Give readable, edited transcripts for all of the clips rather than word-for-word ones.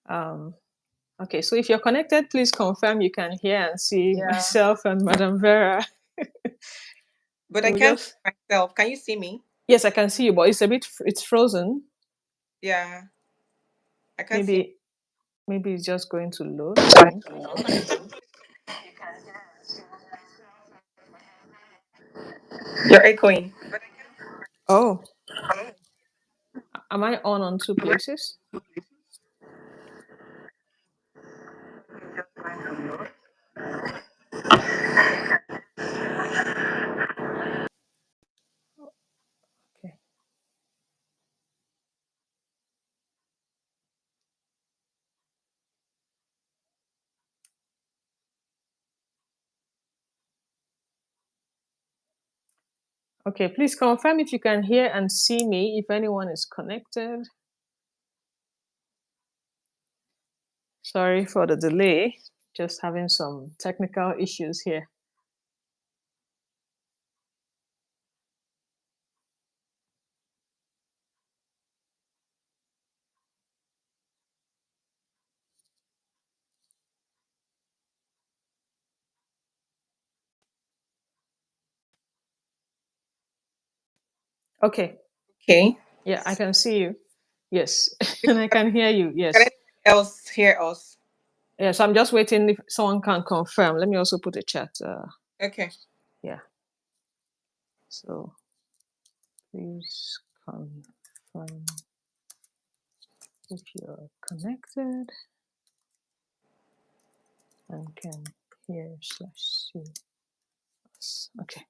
Um, okay, so if you're connected, please confirm you can hear and see Yeah. myself and Madam Vera. But I We'll can't just... see myself. Can you see me? Yes, I can see you, but it's frozen. Yeah. I can't see. Maybe it's just going to load, I think. You're echoing. Oh, am I on two places? Okay. Okay, please confirm if you can hear and see me, if anyone is connected. Sorry for the delay, just having some technical issues here. Okay. Okay. Yeah, I can see you. Yes. And I can hear you. Can Yes. anyone else hear us? Yeah, so I'm just waiting if someone can confirm. Let me also put a chat. Okay. Yeah. So please confirm if you're connected and can hear/see us. Okay.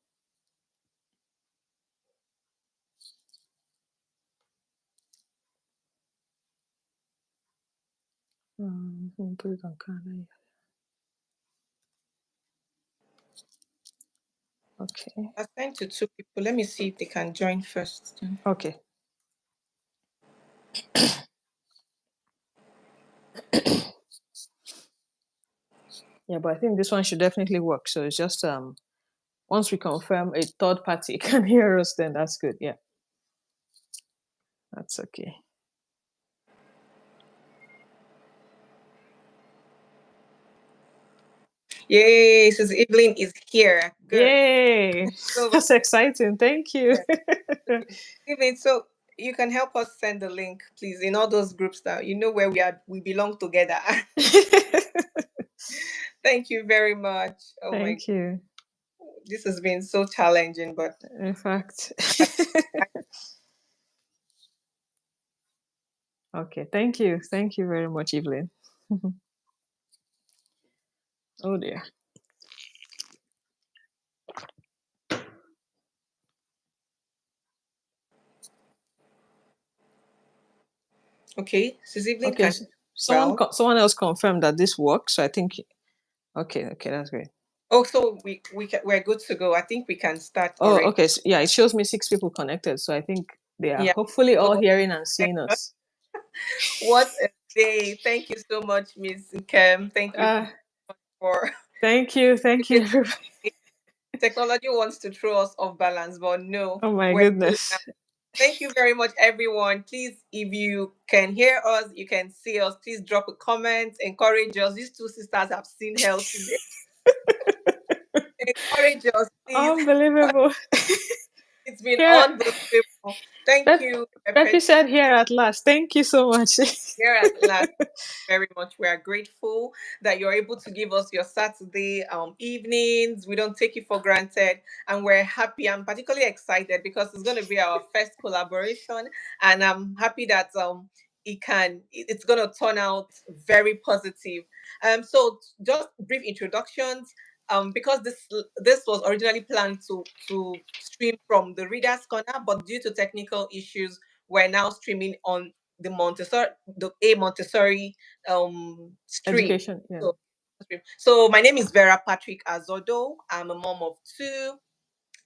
Put it on camera. Okay. Assigned to two people. Let me see if they can join first. Okay. Yeah, but I think this one should definitely work. So it's just once we confirm a third party can hear us, then that's good. Yeah. That's okay. Yay, Sister Evelyn is here. Good. Yay! So, That's exciting. Thank you. Evelyn, so you can help us send the link, please, in all those groups that you know where we belong together. Thank you very much. Oh my, Thank you. this has been so challenging, but In fact. Okay. Thank you. Thank you very much, Evelyn. Oh dear. okay. Sister Evelyn Okay. can Someone well. someone else confirmed that this works. So I think okay, that's great. Oh, so we're good to go. I think we can start Oh, already. okay. So, yeah, it shows me 6 people connected. So I think they are Yeah. hopefully all So hearing and seeing us. what a day! Thank you so much, Miss Kem. Thank you for. Thank you. Thank you, everybody. Technology wants to throw us off balance, but no, Oh my we're good now. goodness. Thank you very much, everyone. Please, if you can hear us, you can see us, please drop a comment, encourage us. These two sisters have seen hell today. Encourage us, please. Unbelievable. It's been Here, unbelievable. Thank Pep, you, Peppy Pepe. said here at last. Thank you so much. Here at last. Very much. We are grateful that you're able to give us your Saturday evenings. We don't take it for granted, and we're happy. I'm particularly excited because it's going to be our first collaboration, and I'm happy that it's going to turn out very positive. So just brief introductions. Because this was originally planned to stream from the Reader's Corner, but due to technical issues, we're now streaming on the Montessori stream. Education, yeah. So my name is Vera Patrick-Azodo. I'm a mom of two.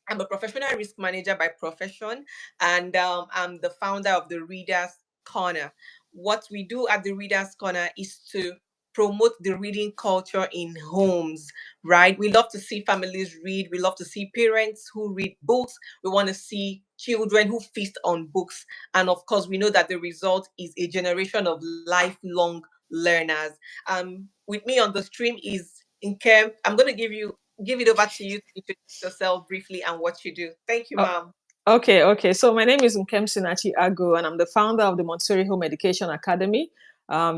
I'm a professional risk manager by profession, and I'm the founder of the Readerz Corner. What we do at the Readerz Corner is to promote the reading culture in homes, right? We love to see families read. We love to see parents who read books. We want to see children who feast on books. And of course, we know that the result is a generation of lifelong learners. With me on the stream is Nkem. I'm going to give it over to you to introduce yourself briefly and what you do. Thank you, Uh, ma'am. okay. So my name is Nkemsinachi Agu, and I'm the founder of the Montessori Home Education Academy.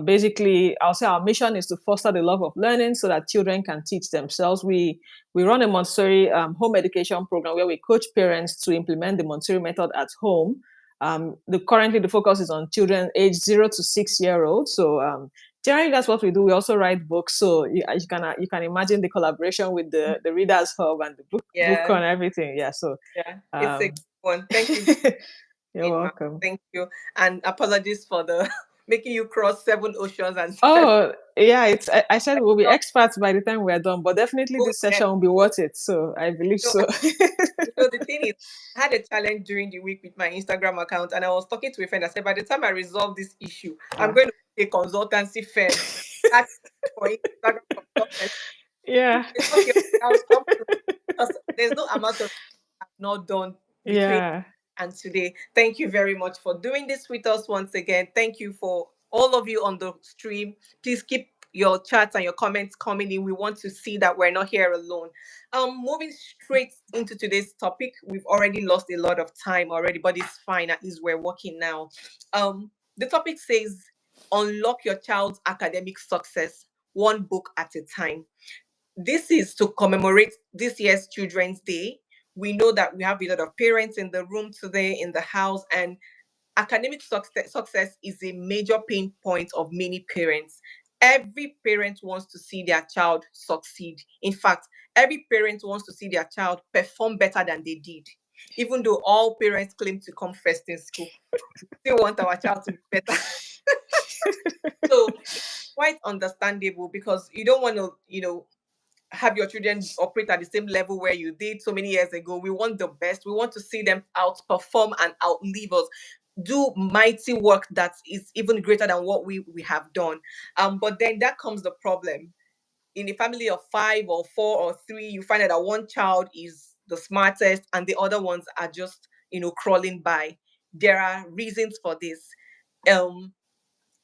Basically, I'll say our mission is to foster the love of learning so that children can teach themselves. We run a Montessori home education program where we coach parents to implement the Montessori method at home. Currently the focus is on children aged 0 to 6 year old. So generally that's what we do. We also write books. So you can imagine the collaboration with the Readerz Hub and the book Yeah, and everything. Yeah. So yeah, it's a good um, one. Thank you, you're ma'am. welcome. Thank you, and apologies for the making you cross 7 oceans and seven. Oh, yeah. I said we'll be experts by the time we're done, but definitely Oh, this yeah. session will be worth it. So I believe No, so. the thing is, I had a challenge during the week with my Instagram account, and I was talking to a friend. I said, by the time I resolve this issue, I'm Ah, going to pay a consultancy firm. That's for Instagram consultancy. yeah. It's okay. I'll come to because there's no amount of I've not done between Yeah. and today. Thank you very much for doing this with us once again. Thank you for all of you on the stream. Please keep your chats and your comments coming in. We want to see that we're not here alone. Moving straight into today's topic, we've already lost a lot of time already, but it's fine. At least we're working now. The topic says unlock your child's academic success one book at a time. This is to commemorate this year's Children's Day. We know that we have a lot of parents in the room today in the house, and academic success is a major pain point of many parents. Every parent wants to see their child succeed. In fact, every parent wants to see their child perform better than they did. Even though all parents claim to come first in school, we still want our child to be better. So it's quite understandable because you don't want to, have your children operate at the same level where you did so many years ago. We want the best. We want to see them outperform and outlive us, do mighty work that is even greater than what we have done. But then that comes the problem. In a family of five or four or three, you find out that one child is the smartest and the other ones are just, crawling by. There are reasons for this. Um,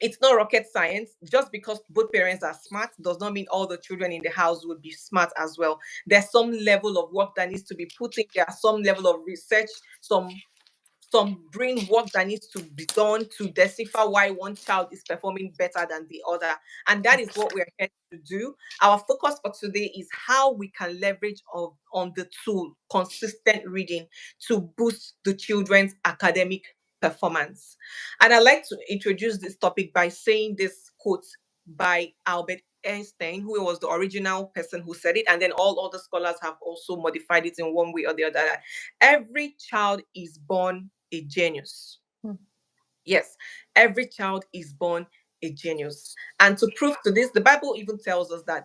it's not rocket science. Just because both parents are smart does not mean all the children in the house would be smart as well. There's some level of work that needs to be put in. There are some level of research, some brain work that needs to be done to decipher why one child is performing better than the other. And that is what we're here to do. Our focus for today is how we can leverage on the tool consistent reading to boost the children's academic performance. And I'd like to introduce this topic by saying this quote by Albert Einstein, who was the original person who said it, and then all other scholars have also modified it in one way or the other. Every child is born a genius. Hmm. Yes, every child is born a genius. And to prove to this, the Bible even tells us that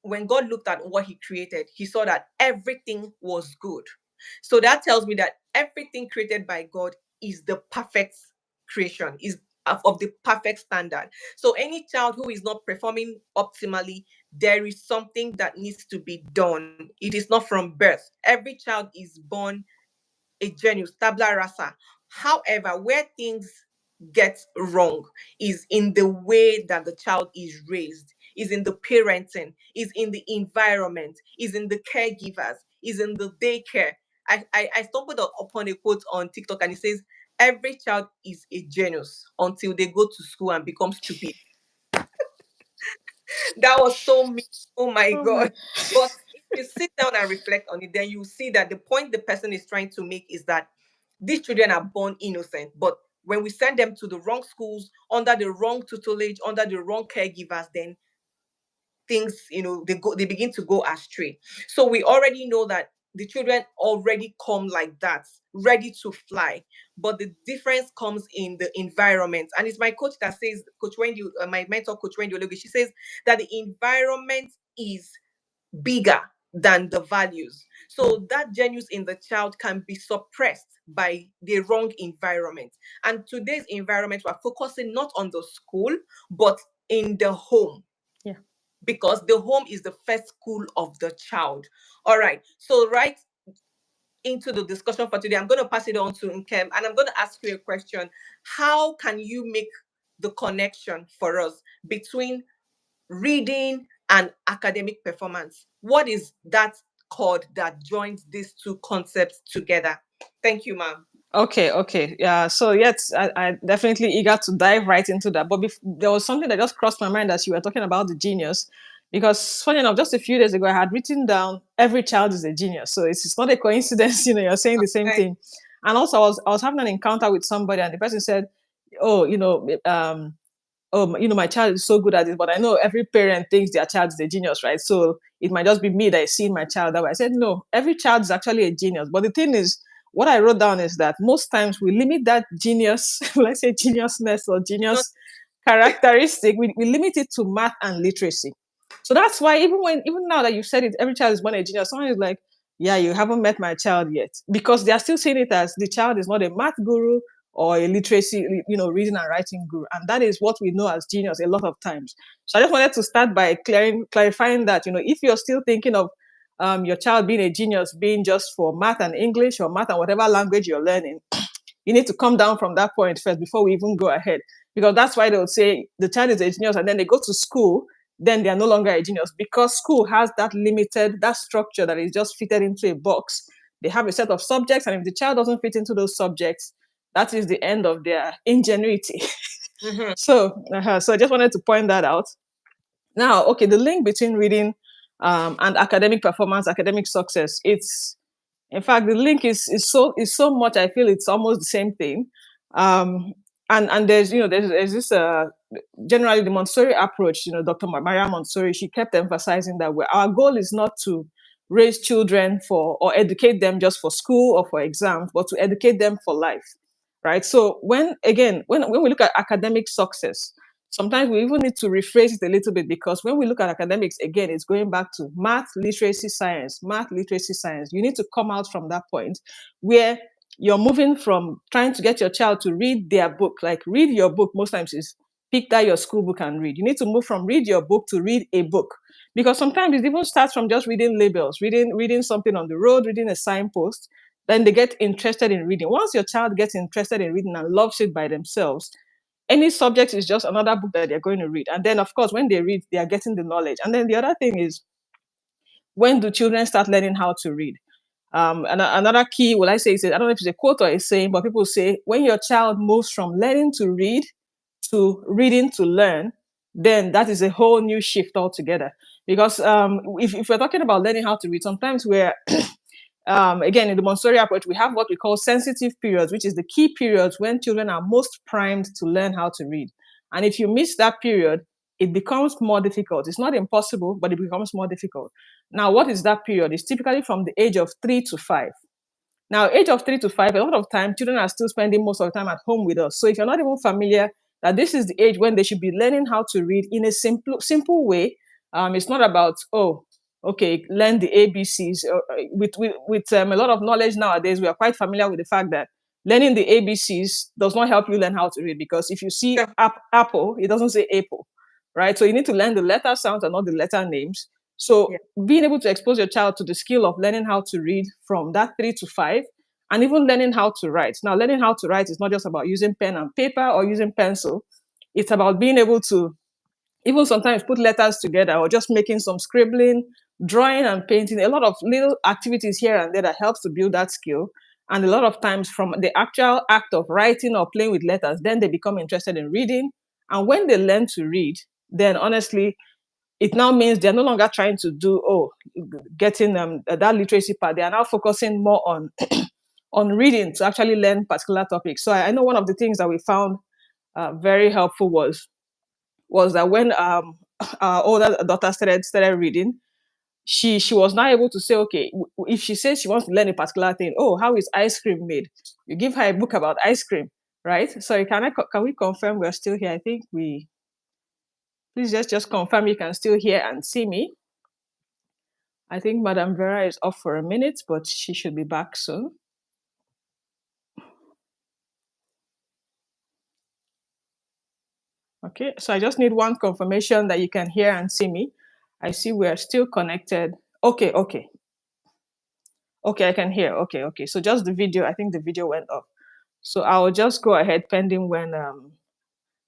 when God looked at what he created, he saw that everything was good. So that tells me that everything created by God is the perfect creation, is of the perfect standard. So any child who is not performing optimally, there is something that needs to be done. It is not from birth. Every child is born a genius, tabla rasa. However, where things get wrong is in the way that the child is raised, is in the parenting, is in the environment, is in the caregivers, is in the daycare. I stumbled upon a quote on TikTok and it says, every child is a genius until they go to school and become stupid. That was so me. Oh my Oh my. God. But if you sit down and reflect on it, then you see that the point the person is trying to make is that these children are born innocent, but when we send them to the wrong schools, under the wrong tutelage, under the wrong caregivers, then things, they begin to go astray. So we already know that the children already come like that, ready to fly. But the difference comes in the environment. And it's my coach that says, Coach Wendy, my mentor, Coach Wendy Ologi, she says that the environment is bigger than the values. So that genius in the child can be suppressed by the wrong environment. And today's environment, we're focusing not on the school, but in the home, Yeah. because the home is the first school of the child. All right. So right into the discussion for today, I'm going to pass it on to Nkem, and I'm going to ask you a question. How can you make the connection for us between reading and academic performance? What is that cord that joins these two concepts together? Thank you, ma'am. Okay. Yeah. So yes, I definitely eager to dive right into that. But there was something that just crossed my mind as you were talking about the genius, because funny enough, just a few days ago, I had written down every child is a genius. So it's not a coincidence, you're saying the same Okay. thing. And also, I was having an encounter with somebody, and the person said, "Oh, oh, my child is so good at it, but I know every parent thinks their child is a genius, right? So it might just be me that is seeing my child that way." I said, no, every child is actually a genius. But the thing is, what I wrote down is that most times we limit that genius, let's say geniusness or Just genius characteristic, we limit it to math and literacy. So that's why even now that you've said it, every child is born a genius, someone is like, yeah, you haven't met my child yet. Because they are still seeing it as the child is not a math guru or a literacy, reading and writing guru. And that is what we know as genius a lot of times. So I just wanted to start by clarifying that, if you're still thinking of your child being a genius being just for math and English or math and whatever language you're learning, you need to come down from that point first before we even go ahead. Because that's why they would say the child is a genius and then they go to school, then they are no longer a genius because school has that structure that is just fitted into a box. They have a set of subjects, and if the child doesn't fit into those subjects, that is the end of their ingenuity. mhm. So I just wanted to point that out. Now, okay, the link between reading and academic performance, academic success, it's in fact, the link is so much. I feel it's almost the same thing. Um, and there's this generally the Montessori approach. Dr. Maria Montessori, she kept emphasizing that our goal is not to raise children for or educate them just for school or for exams, but to educate them for life, right? So when we look at academic success, sometimes we even need to rephrase it a little bit, because when we look at academics, again, it's going back to math, literacy, science, math, literacy, science. You need to come out from that point where you're moving from trying to get your child to read their book, like read your book, most times is pick that your school book and read. You need to move from read your book to read a book. Because sometimes it even starts from just reading labels, reading something on the road, reading a signpost. Then they get interested in reading. Once your child gets interested in reading and loves it by themselves, any subject is just another book that they're going to read. And then, of course, when they read, they are getting the knowledge. And then the other thing is, when do children start learning how to read? And another key, well, I say, is I don't know if it's a quote or a saying, but people say when your child moves from learning to read to reading to learn, then that is a whole new shift altogether. Because if we're talking about learning how to read, sometimes we're again, in the Montessori approach, we have what we call sensitive periods, which is the key periods when children are most primed to learn how to read. And if you miss that period, it becomes more difficult. It's not impossible, but it becomes more difficult. Now, what is that period? It's typically from the age of 3 to 5. Now, age of 3 to 5, a lot of time, children are still spending most of the time at home with us. So if you're not even familiar that this is the age when they should be learning how to read in a simple way, it's not about, oh, okay, learn the ABCs. With a lot of knowledge nowadays, we are quite familiar with the fact that learning the ABCs does not help you learn how to read, because if you see Yeah. apple, it doesn't say apple, right? So you need to learn the letter sounds and not the letter names. So Yeah. being able to expose your child to the skill of learning how to read from that 3 to 5, and even learning how to write. Now, learning how to write is not just about using pen and paper or using pencil. It's about being able to even sometimes put letters together or just making some scribbling, drawing and painting, a lot of little activities here and there that helps to build that skill. And a lot of times from the actual act of writing or playing with letters, then they become interested in reading. And when they learn to read, then honestly, it now means they're no longer trying to do getting that literacy part. They are now focusing more on on reading to actually learn particular topics. So I know one of the things that we found very helpful was that when our older daughter started reading, she was now able to say, okay, if she says she wants to learn a particular thing, oh, how is ice cream made? You give her a book about ice cream, right? Sorry, can we confirm we're still here? I think we please just confirm you can still hear and see me. I think Madam Vera is off for a minute, but she should be back soon. Okay, so I just need one confirmation that you can hear and see me. I see we are still connected. Okay, I can hear. Okay. So just the video, I think the video went off. So I'll just go ahead pending when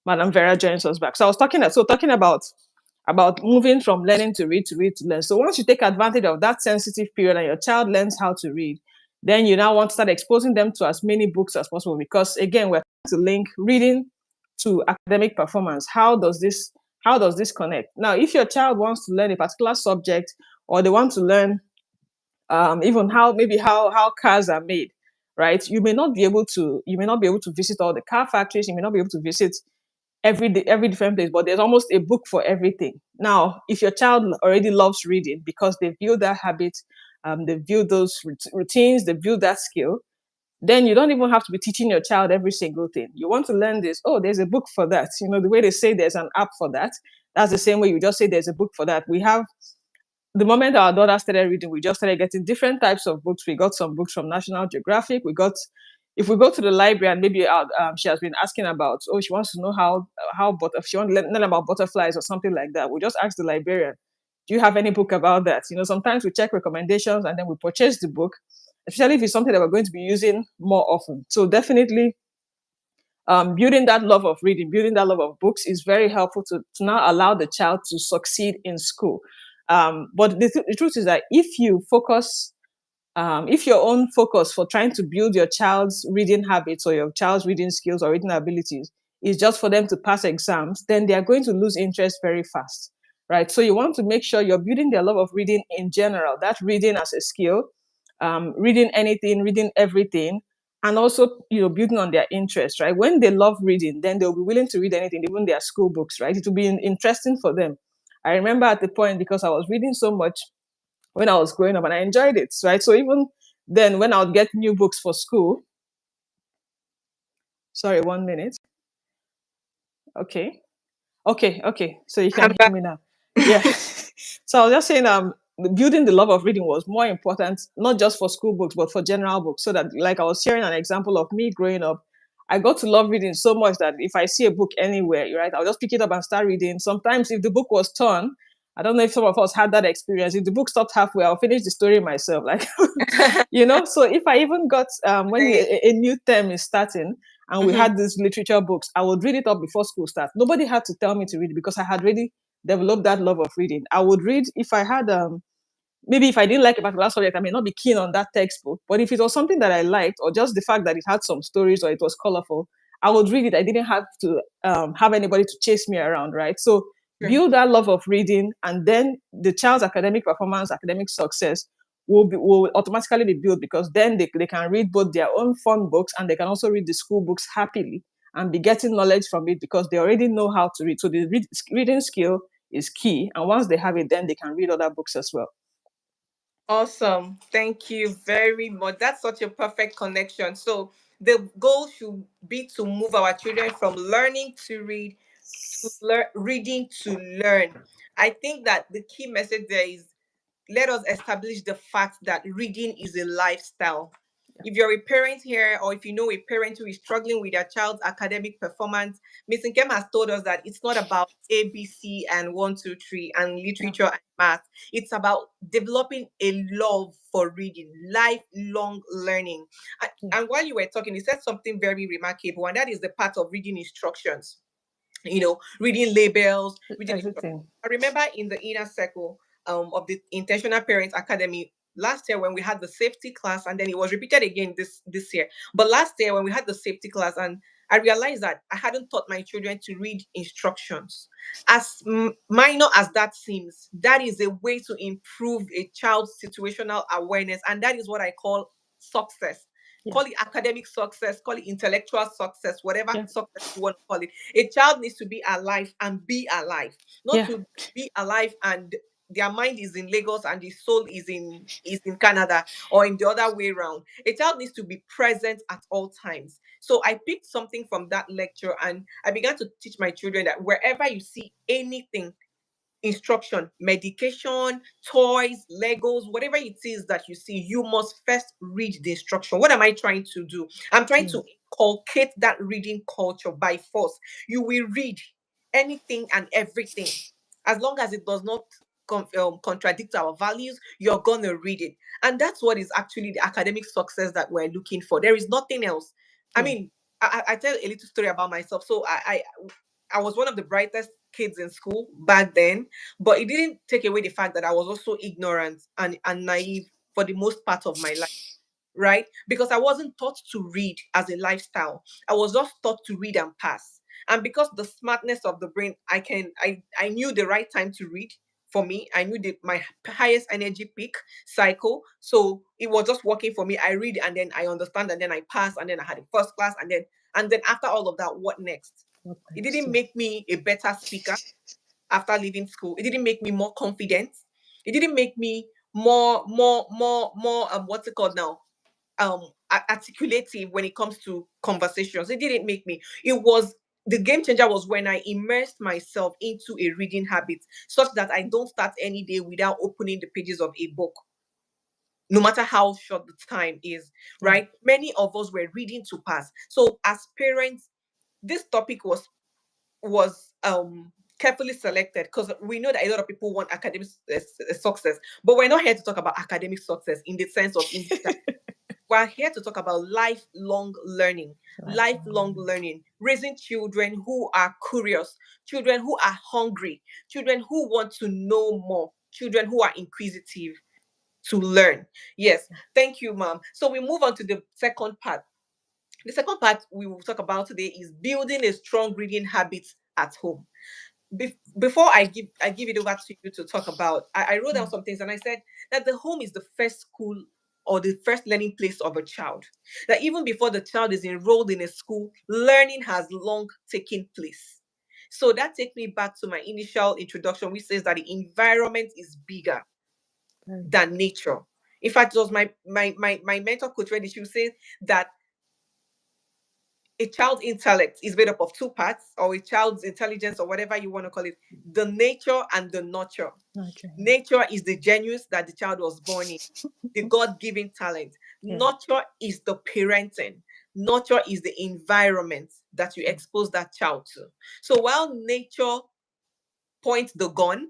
Madam Vera joins us back. So I was talking about moving from learning to read to read to learn. So once you take advantage of that sensitive period and your child learns how to read, then you now want to start exposing them to as many books as possible, because again, we're trying to link reading to academic performance. How does this connect? Now, if your child wants to learn a particular subject, or they want to learn even how cars are made, right? You may not be able to visit all the car factories. You may not be able to visit every different place, but there's almost a book for everything. Now, if your child already loves reading because they build that habit, they build those routines, they build that skill, then you don't even have to be teaching your child every single thing. You want to learn this? Oh, there's a book for that. The way they say there's an app for that. That's the same way you just say there's a book for that. We have the moment our daughter started reading, we just started getting different types of books. We got some books from National Geographic. If we go to the library and maybe she has been asking about, oh, she wants to know if she wants to learn about butterflies or something like that, we just ask the librarian, do you have any book about that? Sometimes we check recommendations and then we purchase the book, especially if it's something that we're going to be using more often. So definitely building that love of reading, building that love of books is very helpful to now allow the child to succeed in school. But the truth is that if your own focus for trying to build your child's reading habits or your child's reading skills or reading abilities is just for them to pass exams, then they are going to lose interest very fast, right? So you want to make sure you're building their love of reading in general, that reading as a skill, reading anything, reading everything, and also building on their interest, right? When they love reading, then they'll be willing to read anything, even their school books, right? It will be interesting for them. I remember at the point, because I was reading so much when I was growing up and I enjoyed it, right? So even then, when I would get new books for school, sorry, 1 minute. Okay. Okay. So you I'm can hear back. me now. Yeah. So I was just saying, building the love of reading was more important, not just for school books, but for general books. So that, like I was sharing an example of me growing up, I got to love reading so much that if I see a book anywhere, right, I'll just pick it up and start reading. Sometimes if the book was torn, I don't know if some of us had that experience. If the book stopped halfway, I'll finish the story myself. Like, So if I even got when Same. a new term is starting and we Mhm. had these literature books, I would read it up before school starts. Nobody had to tell me to read it because I had already developed that love of reading. I would read if I had maybe if I didn't like a particular subject, I may not be keen on that textbook. But if it was something that I liked, or just the fact that it had some stories or it was colorful, I would read it. I didn't have to have anybody to chase me around, right? So True. build that love of reading, and then the child's academic performance, academic success will automatically be built, because then they can read both their own fun books and they can also read the school books happily and be getting knowledge from it because they already know how to read. So the reading skill is key. And once they have it, then they can read other books as well. Awesome. Thank you very much. That's such a perfect connection. So the goal should be to move our children from learning to read to reading to learn. I think that the key message there is, let us establish the fact that reading is a lifestyle. If you're a parent here, or if you know a parent who is struggling with their child's academic performance, Miss Nkem has told us that it's not about ABC and 1, 2, 3 and Yeah. literature and math. It's about developing a love for reading, lifelong learning. Yeah. And while you were talking, you said something very remarkable, and that is the part of reading instructions, reading labels, reading instructions. Everything. I remember in the inner circle of the Intentional Parents Academy last year when we had the safety class, and then it was repeated again this year. But last year when we had the safety class, and I realized that I hadn't taught my children to read instructions. As minor as that seems, that is a way to improve a child's situational awareness, and that is what I call success. Yeah. Call it academic success, call it intellectual success, whatever Yeah. success you want to call it. A child needs to be alive and be alive, not Yeah. to be alive and their mind is in Lagos and the soul is in Canada, or in the other way around. A child needs to be present at all times. So I picked something from that lecture and I began to teach my children that wherever you see anything, instruction, medication, toys, Legos, whatever it is that you see, you must first read the instruction. What am I trying to do? I'm trying Yeah. to inculcate that reading culture by force. You will read anything and everything. As long as it does not contradict our values, you're going to read it. And that's what is actually the academic success that we're looking for. There is nothing else. I Yeah. mean, I tell a little story about myself. So I was one of the brightest kids in school back then, but it didn't take away the fact that I was also ignorant and naive for the most part of my life, right? Because I wasn't taught to read as a lifestyle. I was just taught to read and pass. And because the smartness of the brain, I knew the right time to read. For me, I knew my highest energy peak cycle. So it was just working for me. I read and then I understand and then I pass and then I had a first class and then after all of that, what next? It didn't make me a better speaker after leaving school. It didn't make me more confident. It didn't make me more what's it called now? Articulative when it comes to conversations. It didn't make me. It was the game changer was when I immersed myself into a reading habit such that I don't start any day without opening the pages of a book, no matter how short the time is, right? Many of us were reading to pass. So as parents, this topic was carefully selected because we know that a lot of people want academic success, but we're not here to talk about academic success in the sense of we're here to talk about lifelong learning, raising children who are curious, children who are hungry, children who want to know more, children who are inquisitive to learn. Yes, thank you, ma'am. So we move on to the second part. The second part we will talk about today is building a strong reading habit at home. Before I give it over to you to talk about, I wrote down some things and I said that the home is the first school or the first learning place of a child. That even before the child is enrolled in a school, learning has long taken place. So that takes me back to my initial introduction, which says that the environment is bigger than nature. In fact, it was my mentor coach Reddy. She would say that a child's intellect is made up of two parts, or a child's intelligence, or whatever you want to call it, the nature and the nurture. Nature is the genius that the child was born in, the God-given talent. Nurture is the parenting. Nurture is the environment that you expose that child to. So while nature points the gun,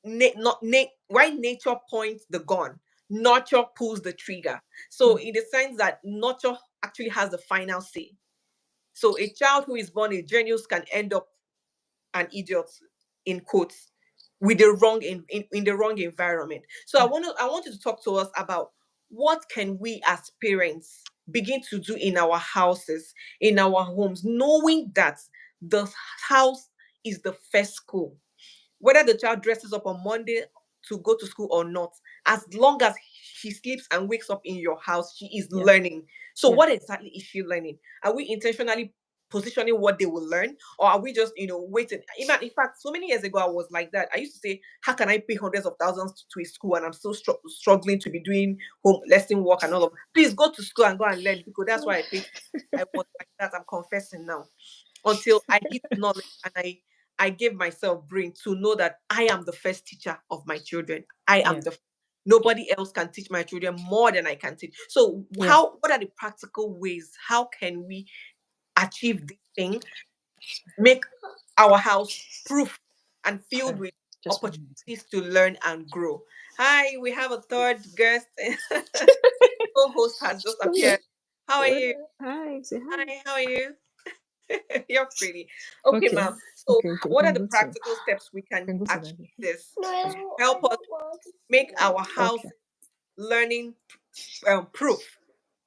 why nature points the gun, nurture pulls the trigger. So in the sense that nurture actually has the final say. So a child who is born a genius can end up an idiot, in quotes, with the wrong in the wrong environment. So I want you to talk to us about what can we as parents begin to do in our houses, in our homes, knowing that the house is the first school. Whether the child dresses up on Monday to go to school or not, as long as she sleeps and wakes up in your house, she is learning. So what exactly is she learning? Are we intentionally positioning what they will learn, or are we just waiting? In fact, so many years ago I was like that. I used to say, how can I pay hundreds of thousands to a school and I'm still struggling to be doing home lesson work and all of? Please go to school and go and learn, because that's why I paid. I was like that. I'm confessing now. Until I hit knowledge and I gave myself brain to know that I am the first teacher of my children. I am nobody else can teach my children more than I can teach. So what are the practical ways? How can we achieve this thing? Make our house proof and filled with opportunities to learn and grow. Hi, we have a third guest. Co-host has just appeared. How are you? Hi, say hi. Hi, how are you? You're pretty. Okay, ma'am. So, what are the practical steps we can achieve this to help us make our house learning proof?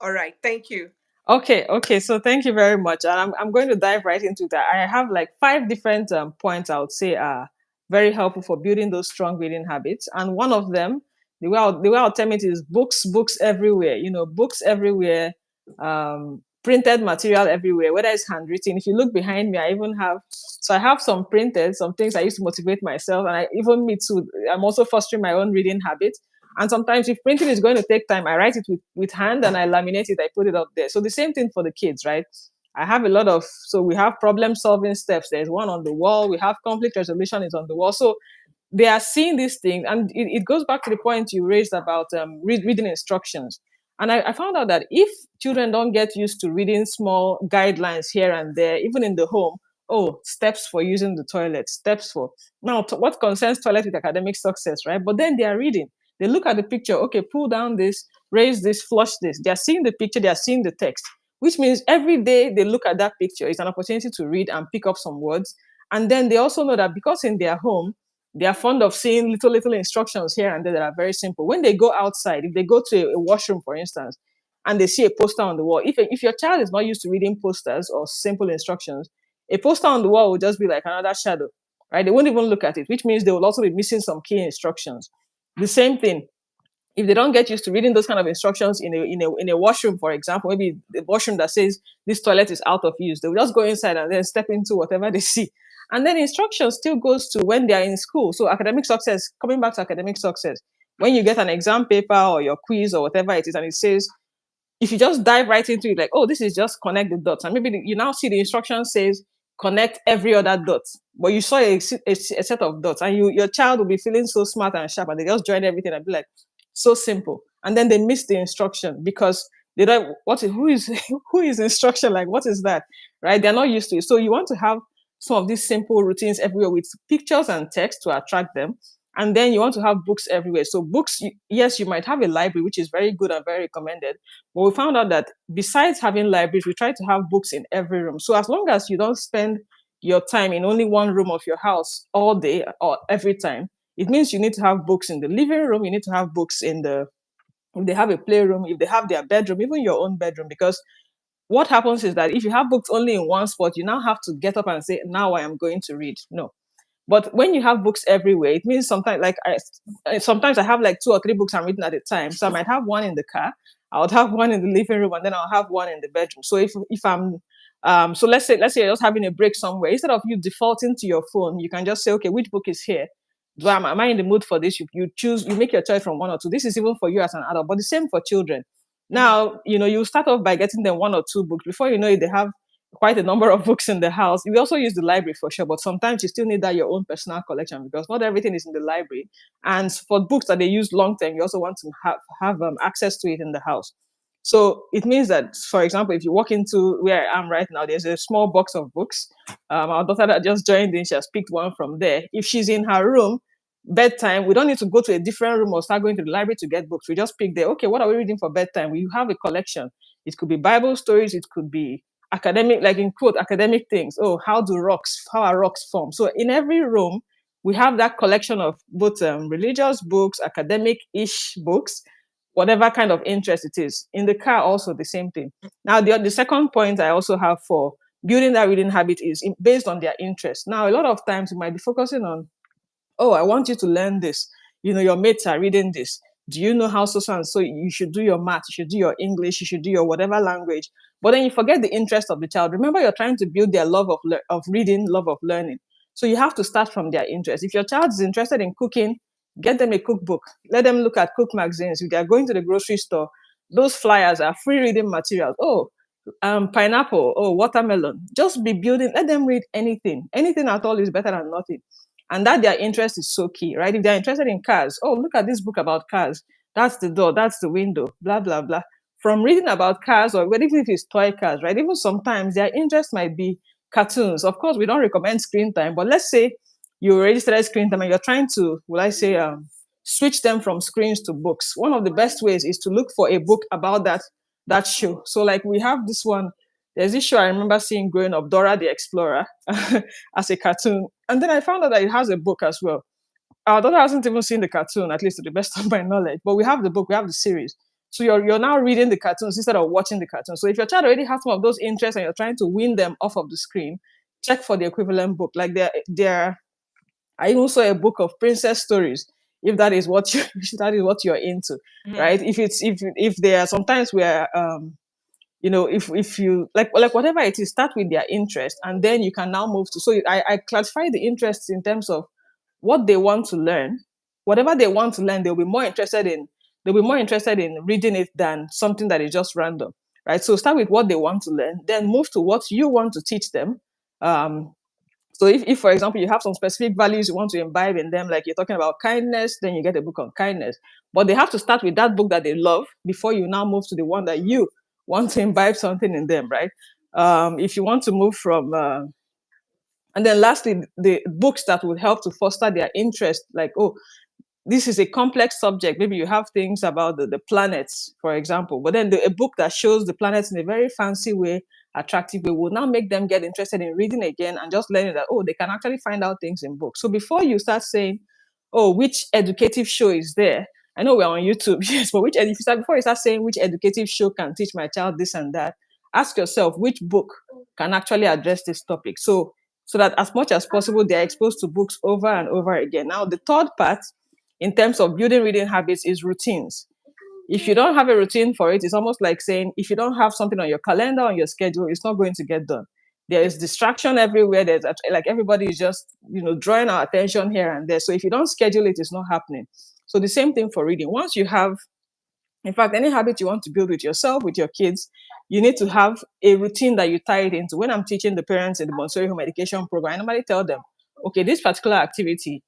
All right. Thank you. Okay. So thank you very much. And I'm going to dive right into that. I have like 5 different points I would say are very helpful for building those strong reading habits. And one of them, the way I'll tell it is books everywhere. Books everywhere, printed material everywhere, whether it's handwritten. If you look behind me, I have some printed, some things I used to motivate myself. And even me too, I'm also fostering my own reading habit. And sometimes if printing is going to take time, I write it with hand and I laminate it, I put it up there. So the same thing for the kids, right? I have so we have problem solving steps. There's one on the wall. We have conflict resolution is on the wall. So they are seeing this thing. And it goes back to the point you raised about reading instructions. And I found out that if children don't get used to reading small guidelines here and there, even in the home, steps for using the toilet, steps for now, what concerns toilet with academic success, right? But then they are reading. They look at the picture, okay, pull down this, raise this, flush this. They are seeing the picture, they are seeing the text. which means every day they look at that picture, it's an opportunity to read and pick up some words. And then they also know that because in their home, they are fond of seeing little instructions here and there that are very simple. When they go outside, if they go to a washroom, for instance, and they see a poster on the wall, if your child is not used to reading posters or simple instructions, a poster on the wall will just be like another shadow, right? They won't even look at it, which means they will also be missing some key instructions. The same thing, if they don't get used to reading those kind of instructions in a washroom, for example, maybe the washroom that says this toilet is out of use, they'll just go inside and then step into whatever they see. And then instruction still goes to when they're in school. So academic success, coming back to academic success, when you get an exam paper or your quiz or whatever it is, and it says, if you just dive right into it, like, oh, this is just connect the dots. And maybe you now see the instruction says connect every other dot, but you saw a set of dots, and your child will be feeling so smart and sharp, and they just join everything and be like, so simple. And then they miss the instruction because they don't, who is who is instruction, like what is that, right? They're not used to it. So you want to have some of these simple routines everywhere with pictures and text to attract them. And then you want to have books everywhere. So books, yes, you might have a library, which is very good and very recommended. But we found out that besides having libraries, we try to have books in every room. So as long as you don't spend your time in only one room of your house all day or every time, it means you need to have books in the living room. You need to have books in the, if they have a playroom, if they have their bedroom, even your own bedroom. Because what happens is that if you have books only in one spot, you now have to get up and say, now I am going to read. No, but when you have books everywhere, it means sometimes, like sometimes I have like 2 or 3 books I'm reading at a time. So I might have one in the car, I would have one in the living room, and then I'll have one in the bedroom. So if I'm so let's say you're just having a break somewhere, instead of you defaulting to your phone, you can just say, okay, which book is here? Am I in the mood for this? You choose, you make your choice from one or two. This is even for you as an adult, but the same for children. Now, you start off by getting them 1 or 2 books. Before you know it, they have quite a number of books in the house. We also use the library for sure, but sometimes you still need that your own personal collection because not everything is in the library. And for books that they use long term, you also want to have access to it in the house. So it means that, for example, if you walk into where I am right now, there's a small box of books. Our daughter that just joined in, she has picked one from there. If she's in her room, bedtime, we don't need to go to a different room or start going to the library to get books. We just pick there. Okay, what are we reading for bedtime? We have a collection. It could be Bible stories. It could be academic, like in quote, academic things. Oh, how are rocks formed? So in every room, we have that collection of both religious books, academic-ish books, whatever kind of interest it is. In the car, also the same thing. Now, the second point I also have for building that reading habit is based on their interest. Now, a lot of times we might be focusing on, oh, I want you to learn this. Your mates are reading this. Do you know how so and so? You should do your math, you should do your English, you should do your whatever language. But then you forget the interest of the child. Remember, you're trying to build their love of reading, love of learning. So you have to start from their interest. If your child is interested in cooking, get them a cookbook. Let them look at cook magazines. If they are going to the grocery store, those flyers are free reading materials. Oh, pineapple, oh, watermelon. Just be building. Let them read anything. Anything at all is better than nothing. And that their interest is so key, right? If they're interested in cars, oh, look at this book about cars. That's the door, that's the window, blah, blah, blah. From reading about cars, or even if it's toy cars, right? Even sometimes their interest might be cartoons. Of course, we don't recommend screen time, but let's say you already started screen time and you're trying to, will I say, switch them from screens to books. One of the best ways is to look for a book about that show. So like we have this one, there's this show I remember seeing growing up, Dora the Explorer, as a cartoon. And then I found out that it has a book as well. Our daughter hasn't even seen the cartoon, at least to the best of my knowledge. But we have the book, we have the series. So you're now reading the cartoons instead of watching the cartoons. So if your child already has some of those interests and you're trying to win them off of the screen, check for the equivalent book. Like I even saw a book of princess stories, if that is what you if that is what you're into, right? If there are sometimes where if you like whatever it is, start with their interest and then you can now move to. So I classify the interests in terms of what they want to learn. Whatever they want to learn, they'll be more interested in reading it than something that is just random, right? So start with what they want to learn, then move to what you want to teach them. So if, for example, you have some specific values you want to imbibe in them, like you're talking about kindness, then you get a book on kindness. But they have to start with that book that they love before you now move to the one that you want to imbibe something in them, right? If you want to move from, and then lastly, the books that would help to foster their interest, like, oh, this is a complex subject. Maybe you have things about the planets, for example, but then a book that shows the planets in a very fancy way, attractive way, will now make them get interested in reading again and just learning that, oh, they can actually find out things in books. So before you start saying, oh, which educative show is there? I know we're on YouTube, yes, but before you start saying which educative show can teach my child this and that, ask yourself which book can actually address this topic. So that as much as possible, they're exposed to books over and over again. Now, the third part in terms of building reading habits is routines. If you don't have a routine for it, it's almost like saying if you don't have something on your calendar, on your schedule, it's not going to get done. There is distraction everywhere. There's like everybody is just, drawing our attention here and there. So if you don't schedule it, it's not happening. So the same thing for reading. Once you have, in fact, any habit you want to build with yourself, with your kids, you need to have a routine that you tie it into. When I'm teaching the parents in the Montessori Home Education program, I normally tell them, okay, this particular activity,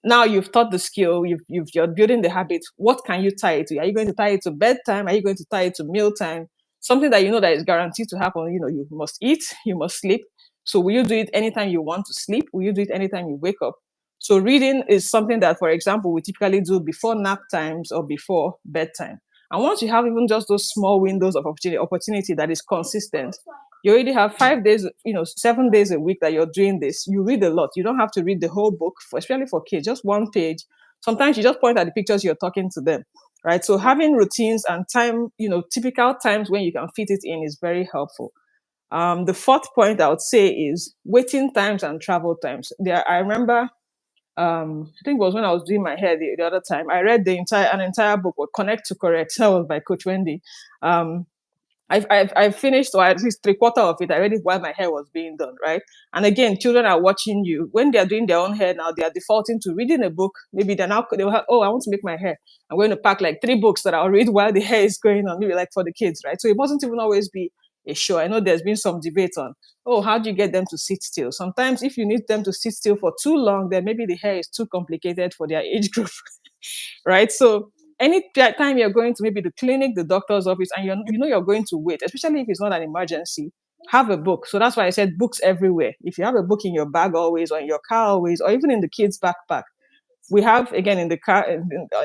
now you've taught the skill, you're building the habit. What can you tie it to? Are you going to tie it to bedtime? Are you going to tie it to mealtime? Something that you know that is guaranteed to happen. You must eat, you must sleep. So will you do it anytime you want to sleep? Will you do it anytime you wake up? So reading is something that, for example, we typically do before nap times or before bedtime. And once you have even just those small windows of opportunity that is consistent, you already have 5 days, 7 days a week that you're doing this. You read a lot. You don't have to read the whole book, especially for kids, just one page. Sometimes you just point at the pictures, you're talking to them, right? So having routines and time, typical times when you can fit it in is very helpful. The fourth point I would say is waiting times and travel times. I remember, I think it was when I was doing my hair the other time. I read an entire book, Connect to Correct. That was by Coach Wendy. I've finished, or at least three-quarter of it. I read it while my hair was being done, right? And again, children are watching you. When they're doing their own hair now, they are defaulting to reading a book. Maybe they'll have, oh, I want to make my hair. I'm going to pack like 3 books that I'll read while the hair is going on, maybe like for the kids, right? So it mustn't even always be a show. I know there's been some debate on, oh, how do you get them to sit still? Sometimes if you need them to sit still for too long, then maybe the hair is too complicated for their age group. Right? So any time you're going to maybe the clinic, the doctor's office, and you're going to wait, especially if it's not an emergency, have a book. So that's why I said books everywhere. If you have a book in your bag always, or in your car always, or even in the kids' backpack, we have, again, in the car,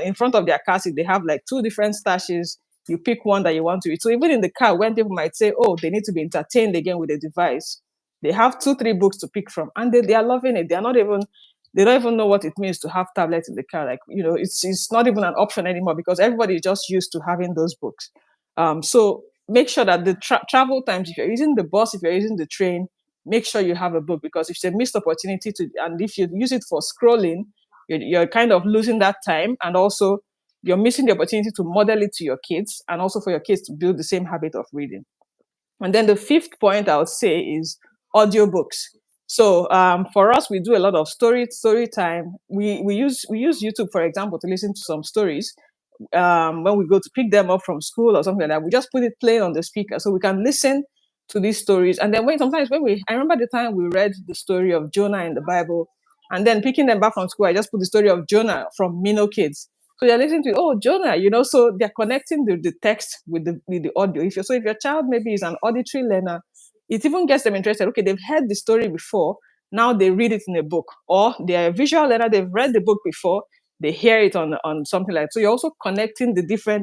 in front of their car seat, they have like 2 different stashes. You pick one that you want to read. So even in the car, when people might say, oh, they need to be entertained again with a device, they have 2, 3 books to pick from, and they are loving it. They don't even know what it means to have tablets in the car. Like, it's not even an option anymore because everybody is just used to having those books. So make sure that the travel times, if you're using the bus, if you're using the train, make sure you have a book, because if it's a missed opportunity and if you use it for scrolling, you're kind of losing that time, and also you're missing the opportunity to model it to your kids, and also for your kids to build the same habit of reading. And then the fifth point I would say is audiobooks. So for us, we do a lot of story time. We use YouTube, for example, to listen to some stories. When we go to pick them up from school or something like that, we just put it playing on the speaker so we can listen to these stories. And then I remember the time we read the story of Jonah in the Bible, and then picking them back from school, I just put the story of Jonah from Mino Kids. So they're listening to, oh, Jonah, so they're connecting the text with the audio. If your child maybe is an auditory learner, it even gets them interested. Okay, they've heard the story before, now they read it in a book. Or they're a visual learner, they've read the book before, they hear it on something like that. So you're also connecting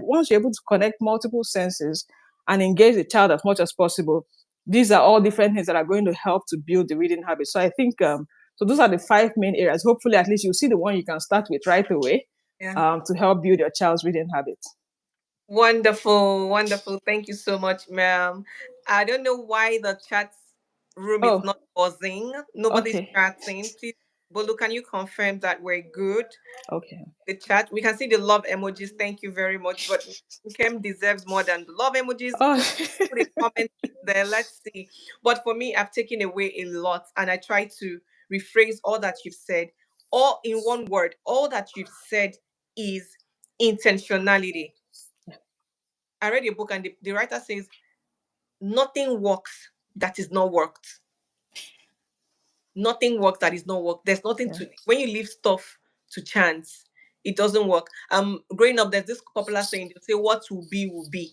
once you're able to connect multiple senses and engage the child as much as possible, these are all different things that are going to help to build the reading habit. So I think, so those are the 5 main areas. Hopefully, at least you'll see the one you can start with right away, to help build your child's reading habits. Wonderful, wonderful. Thank you so much, ma'am. I don't know why the chat room is Oh, not buzzing. Nobody's okay. chatting. Please, Bolu, can you confirm that we're good? Okay. The chat, we can see the love emojis. Thank you very much. But Nkem deserves more than the love emojis. Oh, Put a comment there. Let's see. But for me, I've taken away a lot, and I try to rephrase all that you've said. All in one word, all that you've said is intentionality. I read a book, and the writer says nothing works that is not worked. Nothing works that is not worked. There's nothing yeah. to when you leave stuff to chance, it doesn't work. Growing up, there's this popular saying, they say what will be.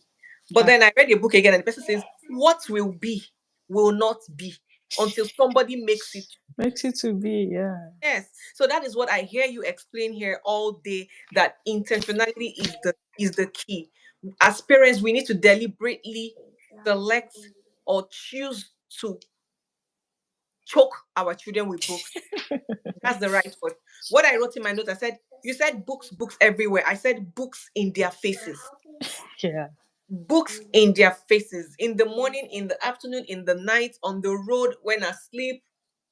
But Ah, then I read a book again, and the person says, what will be will not be. until somebody makes it. Makes it to be, yeah. Yes. So that is what I hear you explain here all day, that intentionality is the key. As parents, we need to deliberately select or choose to choke our children with books. That's the right word. What I wrote in my notes, I said, you said books, books everywhere. I said books in their faces. Yeah. Books in their faces. In the morning, in the afternoon, in the night, on the road, when asleep,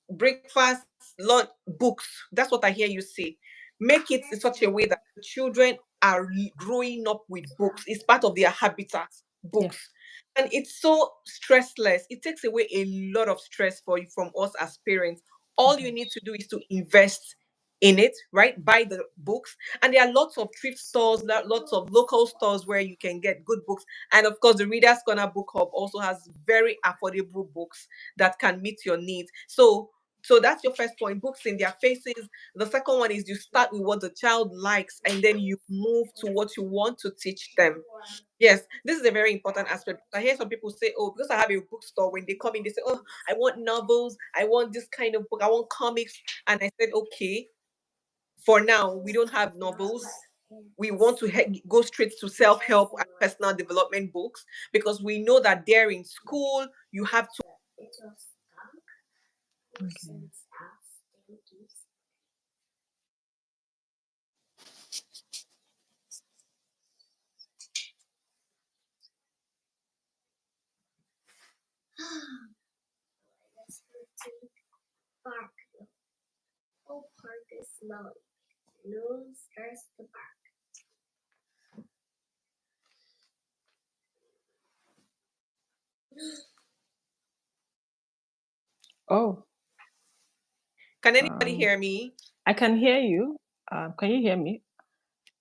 breakfast, lunch, books. That's what I hear you say. Make it in such a way that the children are growing up with books. It's part of their habitat, Yeah. books. And it's so stressless. It takes away a lot of stress for you from us as parents. All you need to do is to invest in it, right? Buy the books. And there are lots of thrift stores, lots of local stores where you can get good books. And of course, the Reader's Corner Book Hub also has very affordable books that can meet your needs. So that's your first point, books in their faces. The second one is you start with what the child likes and then you move to what you want to teach them. Yes, this is a very important aspect. I hear some people say, oh, because I have a bookstore, when they come in, they say, oh, I want novels, I want this kind of book, I want comics. And I said, okay, for now, we don't have novels. We want to go straight to self help and personal development books because we know that there in school, you have to. Okay. Oh, Can anybody um, hear me? I can hear you. Can you hear me?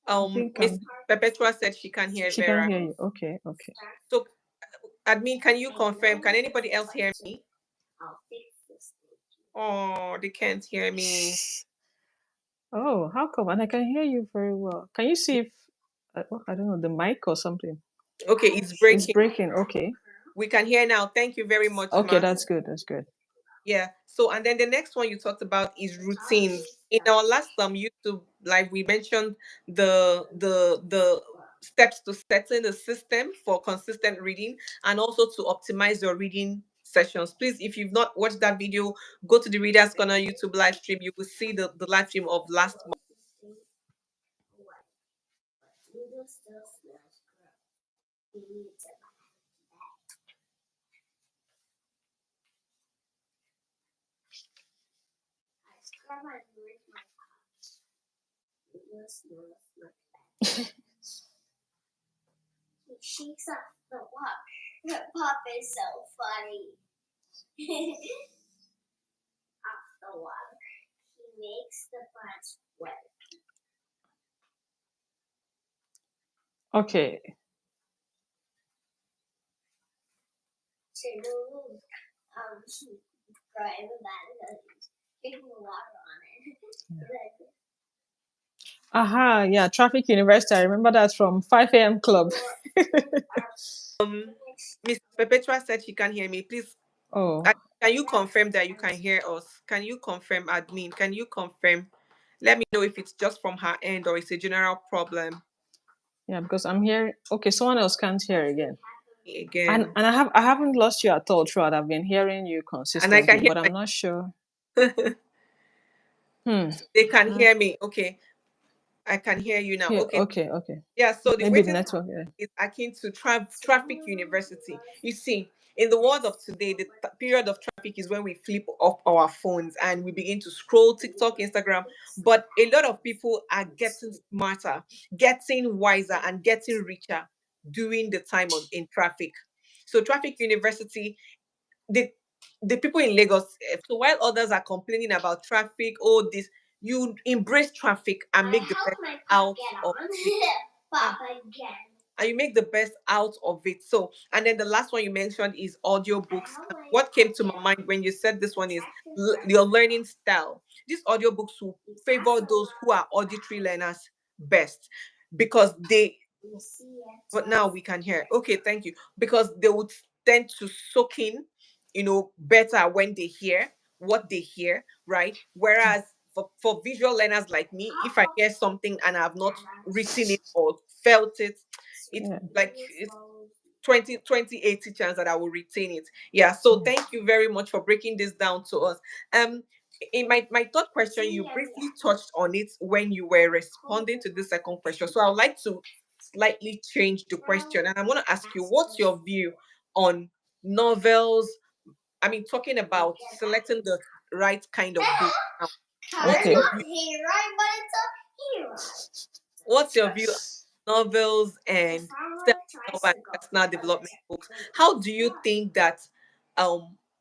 I think Miss Perpetua said she can't hear she can Vera. hear you. Okay, okay. So, admin, can you confirm? Can anybody else hear me? Oh, they can't hear me. Oh, how come? And I can hear you very well. Can you see if I don't know, the mic or something? Okay, it's It's breaking. breaking. Okay. We can hear now. Thank you very much, Okay, Ma. that's good. That's good. Yeah. So, and then the next one you talked about is routines. In our last YouTube live, we mentioned the steps to setting the system for consistent reading and also to optimize your reading sessions. Please, if you've not watched that video, go to the Readers Corner YouTube live stream. You will see the live stream of last month. Okay. Aha, yeah, Traffic University. I remember that from 5 a.m. club. Miss Perpetua said she can't hear me. Please, Oh, can you confirm that you can hear us? Can you confirm, admin? Can you confirm? Let me know if it's just from her end or it's a general problem. yeah, because I'm here. Okay, someone else can't hear again. And Again, I haven't lost you at all throughout. I've been hearing you and I consistently, can hear but I'm not sure. my. Hmm. They can Uh, hear me. Okay, I can hear you now. here. Okay, Okay. Okay. yeah. So the Maybe the waiting network. Yeah. is akin to traffic university. You see, in the world of today, the period of traffic is when we flip off our phones and we begin to scroll TikTok, Instagram. But a lot of people are getting smarter, getting wiser, and getting richer during the time in traffic. So traffic university, the people in Lagos. So while others are complaining about traffic, oh this, you embrace traffic and make the best out of it. Ah, and you make the best out of it. So, and then the last one you mentioned is audiobooks. What came to my mind when you said this one is your learning style. These audiobooks will favor those who are auditory learners best because they, but now we can hear. Okay, thank you. Because they would tend to soak in. better when they hear what they hear, right? Whereas for visual learners like me, if I hear something and I have not written it or felt it, it's Yeah. like it's 20 80 chance that I will retain it. Yeah. So thank you very much for breaking this down to us. Um, in my third question, you briefly touched on it when you were responding to the second question. So I would like to slightly change the question, and I want to ask you, what's your view on novels? I mean, talking about selecting the right kind of book. Now, what's Okay. your view? What's your view on novels and self-help and personal development books? How do you think that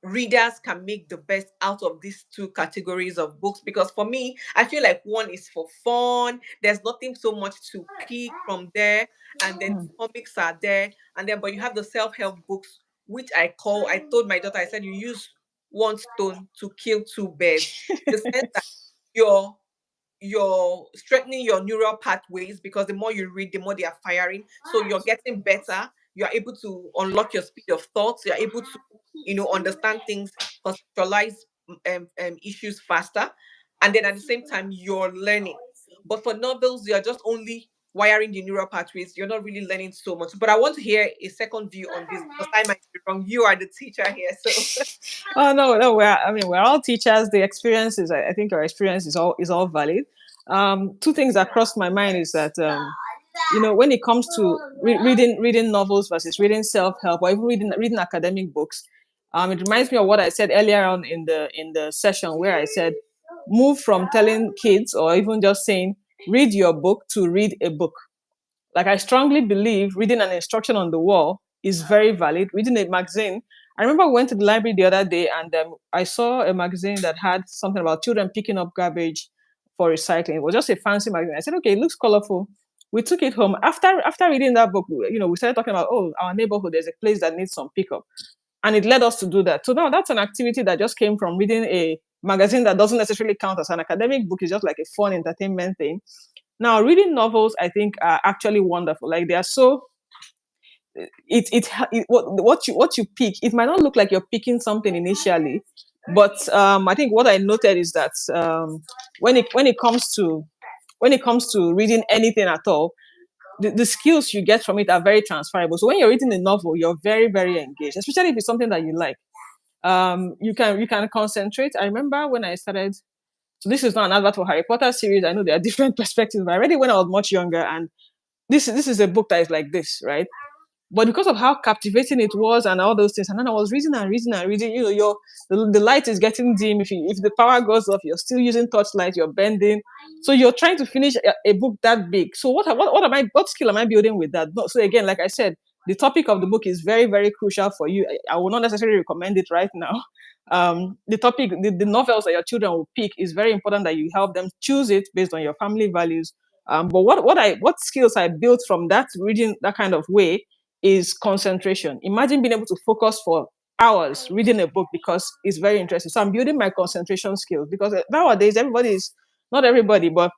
readers can make the best out of these two categories of books? Because for me, I feel like one is for fun. There's nothing so much to pick from there, and then Mm. comics are there, and then but you have the self-help books, which I told my daughter, I said you use one stone to kill two birds. The sense that you're you're strengthening your neural pathways, because the more you read, the more they are firing. So you're getting better. You're able to unlock your speed of thoughts. You're able to, understand things, conceptualize issues faster. And then at the same time, you're learning. But for novels, you're just only wiring the neural pathways. You're not really learning so much. But I want to hear a second view on this, because I might be wrong. You are the teacher here. So Oh no, no. We're all teachers. The experience is, I think, our experience is all valid. Two things that crossed my mind is that when it comes to reading novels versus reading self help or even reading academic books, it reminds me of what I said earlier on in the session where I said move from telling kids or even just saying read your book to read a book. Like I strongly believe reading an instruction on the wall is very valid. Reading a magazine. I remember we went to the library the other day and I saw a magazine that had something about children picking up garbage for recycling. It was just a fancy magazine. I said, okay, it looks colorful. We took it home. After reading that book, we started talking about, oh, our neighborhood, there's a place that needs some pickup. And it led us to do that. So now that's an activity that just came from reading a magazine that doesn't necessarily count as an academic book. It's just like a fun entertainment thing. Now, reading novels, I think, are actually wonderful. Like they are so what you pick. It might not look like you're picking something initially, but I think what I noted is that when it comes to reading anything at all, the skills you get from it are very transferable. So when you're reading a novel, you're very very engaged, especially if it's something that you like. You can concentrate. I remember when I started. So this is not an advert for Harry Potter series. I know there are different perspectives, but I read it when I was much younger, and this is a book that is like this, right? But because of how captivating it was and all those things, and then I was reading and reading and reading, the light is getting dim. If the power goes off, you're still using torchlight, you're bending. So you're trying to finish a book that big. So what skill am I building with that? No, so again, like I said, the topic of the book is very, very crucial for you. I will not necessarily recommend it right now. The topic, the novels that your children will pick is very important that you help them choose it based on your family values. But what skills I built from that reading that kind of way is concentration. Imagine being able to focus for hours reading a book because it's very interesting. So I'm building my concentration skills because nowadays not everybody, but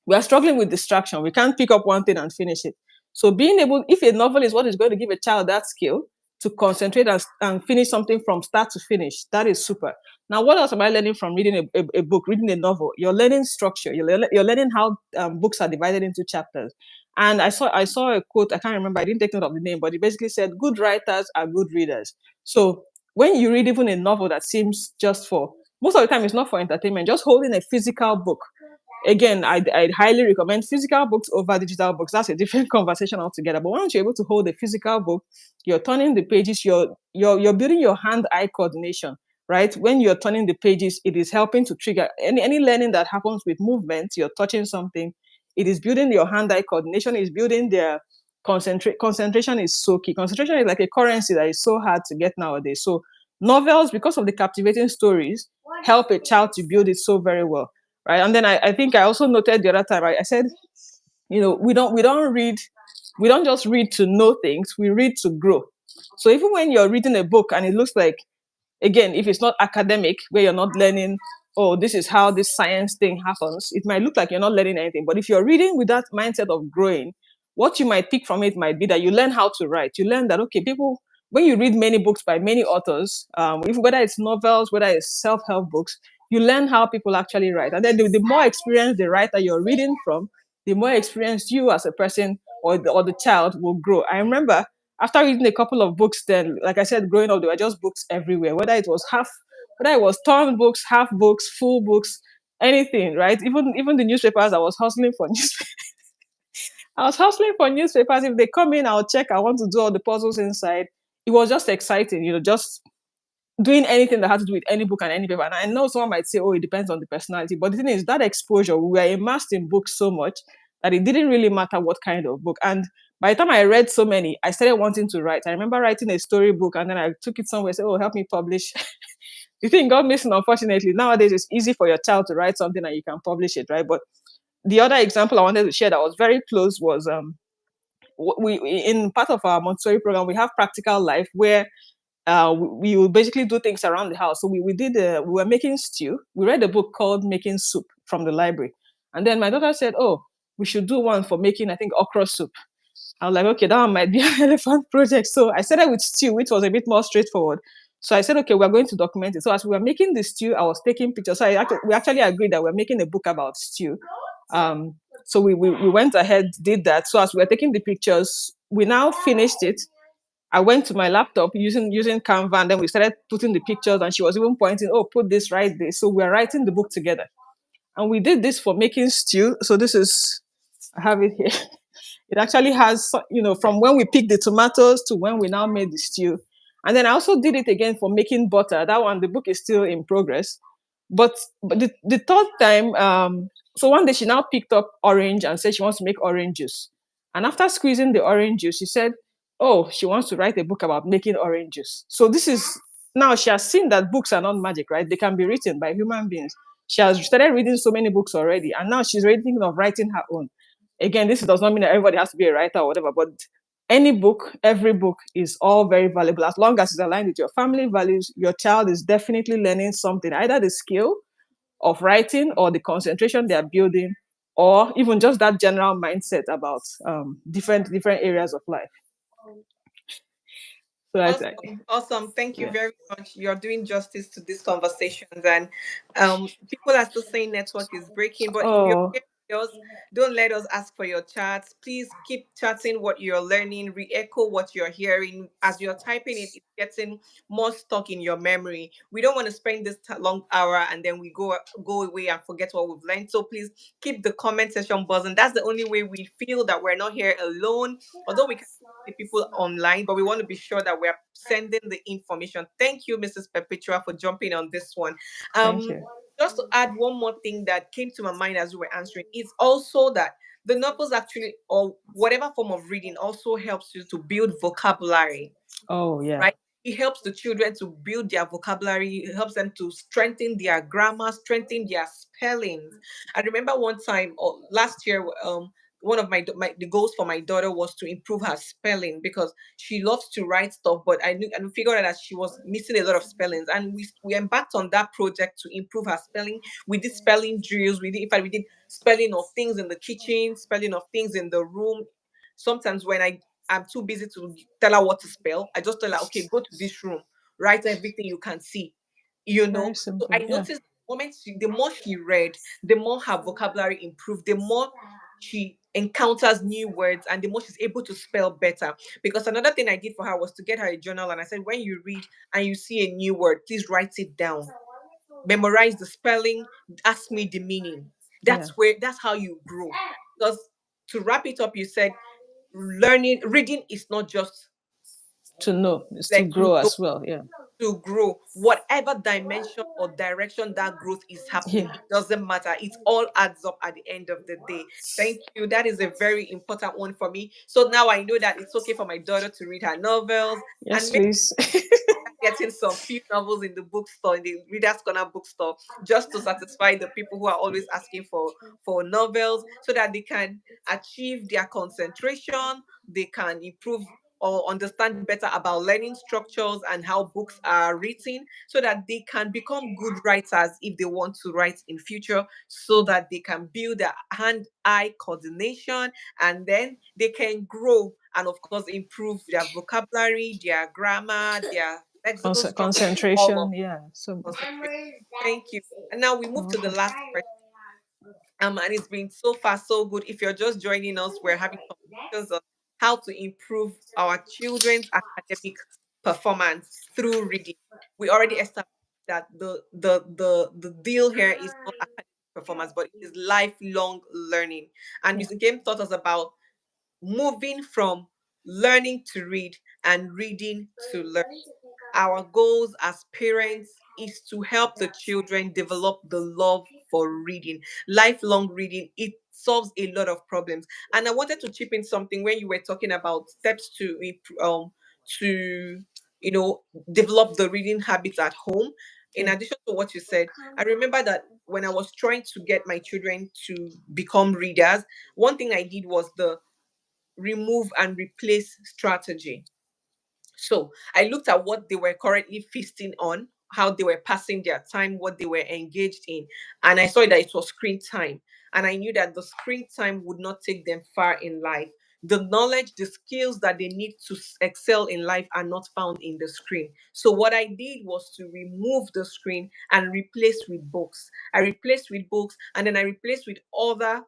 we are struggling with distraction. We can't pick up one thing and finish it. So being able, if a novel is what is going to give a child that skill to concentrate and finish something from start to finish, that is super. Now, what else am I learning from reading a book, reading a novel? You're learning structure. You're learning how books are divided into chapters. And I saw a quote. I can't remember. I didn't take note of the name, but it basically said, "Good writers are good readers." So when you read even a novel that seems just for most of the time it's not for entertainment, just holding a physical book. Again, I'd highly recommend physical books over digital books. That's a different conversation altogether. But once you're able to hold a physical book, you're turning the pages, you're building your hand-eye coordination, right? When you're turning the pages, it is helping to trigger any learning that happens with movement. You're touching something. It is building your hand-eye coordination, is building their concentration is so key. Concentration is like a currency that is so hard to get nowadays. So novels, because of the captivating stories, help a child to build it so very well, right? And then I think I also noted the other time, right? I said, we don't just read to know things, we read to grow. So even when you're reading a book and it looks like, again, if it's not academic, where you're not learning, oh, this is how this science thing happens, it might look like you're not learning anything. But if you're reading with that mindset of growing, what you might pick from it might be that you learn how to write. You learn that, okay, people, when you read many books by many authors, whether it's novels, whether it's self-help books, you learn how people actually write. And then the more experienced the writer you're reading from, the more experienced you as a person or the child will grow. I remember after reading a couple of books, then, like I said, growing up, there were just books everywhere, whether it was torn books, half books, full books, anything, right? Even the newspapers, I was hustling for newspapers. I was hustling for newspapers. If they come in, I'll check. I want to do all the puzzles inside. It was just exciting, just doing anything that had to do with any book and any paper. And I know someone might say, oh, it depends on the personality. But the thing is, that exposure, we were immersed in books so much that it didn't really matter what kind of book. And by the time I read so many, I started wanting to write. I remember writing a storybook and then I took it somewhere and said, oh, help me publish. The thing got missing, unfortunately. Nowadays, it's easy for your child to write something and you can publish it, right? But the other example I wanted to share that was very close was we in part of our Montessori program, we have practical life where we will basically do things around the house. So we were making stew. We read a book called Making Soup from the library. And then my daughter said, oh, we should do one for making, I think, okra soup. I was like, okay, that one might be an elephant project. So I started with stew, which was a bit more straightforward. So I said, okay, we're going to document it. So as we were making the stew, I was taking pictures. So we actually agreed that we're making a book about stew. So we went ahead, did that. So as we were taking the pictures, we now finished it. I went to my laptop using Canva, and then we started putting the pictures, and she was even pointing, oh, put this right there. So we're writing the book together. And we did this for making stew. So I have it here. It actually has, from when we picked the tomatoes to when we now made the stew. And then I also did it again for making butter. That one, the book is still in progress. But the third time, so one day she now picked up orange and said she wants to make orange juice. And after squeezing the orange juice, she said, oh, she wants to write a book about making orange juice. So this is now she has seen that books are not magic, right? They can be written by human beings. She has started reading so many books already, and now she's already thinking of writing her own. Again, this does not mean that everybody has to be a writer or whatever, but any book, every book is all very valuable. As long as it's aligned with your family values, your child is definitely learning something, either the skill of writing or the concentration they are building, or even just that general mindset about different areas of life. So Awesome, awesome. Thank you yeah. very much. You're doing justice to these conversations, and people are still saying network is breaking. But if you're Oh, here with us, don't let us ask for your chats. Please keep chatting what you're learning, re-echo what you're hearing as you're typing it. It's getting more stuck in your memory. We don't want to spend this long hour and then we go away and forget what we've learned. So please keep the comment section buzzing. That's the only way we feel that we're not here alone. Although we can the people online, but we want to be sure that we're sending the information. Thank you, Mrs. Perpetua, for jumping on this one. thank Um, you. just to add one more thing that came to my mind as we were answering, it's also that the novels actually, or whatever form of reading, also helps you to build vocabulary, Oh, yeah. right? It helps the children to build their vocabulary. It helps them to strengthen their grammar, strengthen their spellings. I remember one time or last year, one of the goals for my daughter was to improve her spelling because she loves to write stuff, but I knew and figured out that she was missing a lot of spellings, and we embarked on that project to improve her spelling. We did spelling drills. We did spelling of things in the kitchen, spelling of things in the room. Sometimes when I'm too busy to tell her what to spell. I just tell her, okay, go to this room, write everything you can see, Very So simple. I Yeah. noticed the more she read, the more her vocabulary improved, the more she encounters new words, and the more she's able to spell better. Because another thing I did for her was to get her a journal, and I said, when you read and you see a new word, please write it down, memorize the spelling, ask me the meaning. Yeah. That's how you grow. Because to wrap it up, you said reading is not just To know is to like to grow know, as well. Yeah. to grow. Whatever dimension or direction that growth is happening, Yeah. it doesn't matter. It all adds up at the end of the day. Thank you. That is a very important one for me. So now I know that it's okay for my daughter to read her novels, Yes, and maybe please. getting some few novels in the bookstore, in the Reader's Corner bookstore, just to satisfy the people who are always asking for novels, so that they can achieve their concentration, they can improve or understand better about learning structures and how books are written, so that they can become good writers if they want to write in future, so that they can build their hand-eye coordination, and then they can grow and of course improve their vocabulary, their grammar, their lexical structure, all of Concentration, yeah. So, concentration. Thank you. And now we move to the okay. last question. And it's been so far so good. If you're just joining us, we're having conversations on how to improve our children's academic performance through reading. We already established that the deal here is not academic performance, but it is lifelong learning. And Yeah. Mr. Game taught us about moving from learning to read and reading to learn. Our goals as parents is to help the children develop the love for reading. Lifelong reading, it solves a lot of problems. And I wanted to chip in something when you were talking about steps to develop the reading habits at home. In Yeah. addition to what you said, I remember that when I was trying to get my children to become readers, one thing I did was the remove and replace strategy. So I looked at what they were currently feasting on, how they were passing their time, what they were engaged in, and I saw that it was screen time. And I knew that the screen time would not take them far in life. The knowledge, the skills that they need to excel in life are not found in the screen. So what I did was to remove the screen and replace with books. I replaced with books, and then I replaced with other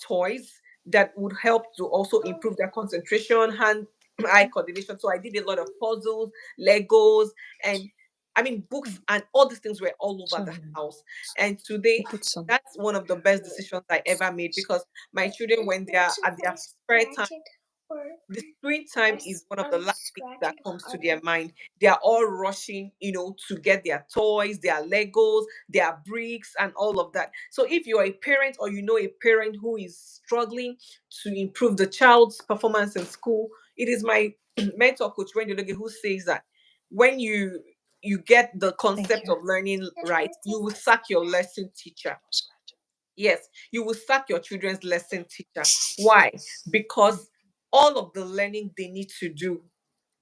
toys that would help to also improve their concentration, hand eye coordination. So I did a lot of puzzles, Legos, and I mean books, and all these things were all over the Sorry, house. And you today, put some. that's one of the best decisions I ever made, because my children, when they are at their spare time, the screen time is one of the last things that comes to their mind. They are all rushing, to get their toys, their Legos, their bricks, and all of that. So if you're a parent, or you know a parent who is struggling to improve the child's performance in school, it is my mentor coach Wendy Loge who says that when you get the Thank concept you. of learning right, you will sack your lesson teacher. Yes, you will sack your children's lesson teacher. Why? Because all of the learning they need to do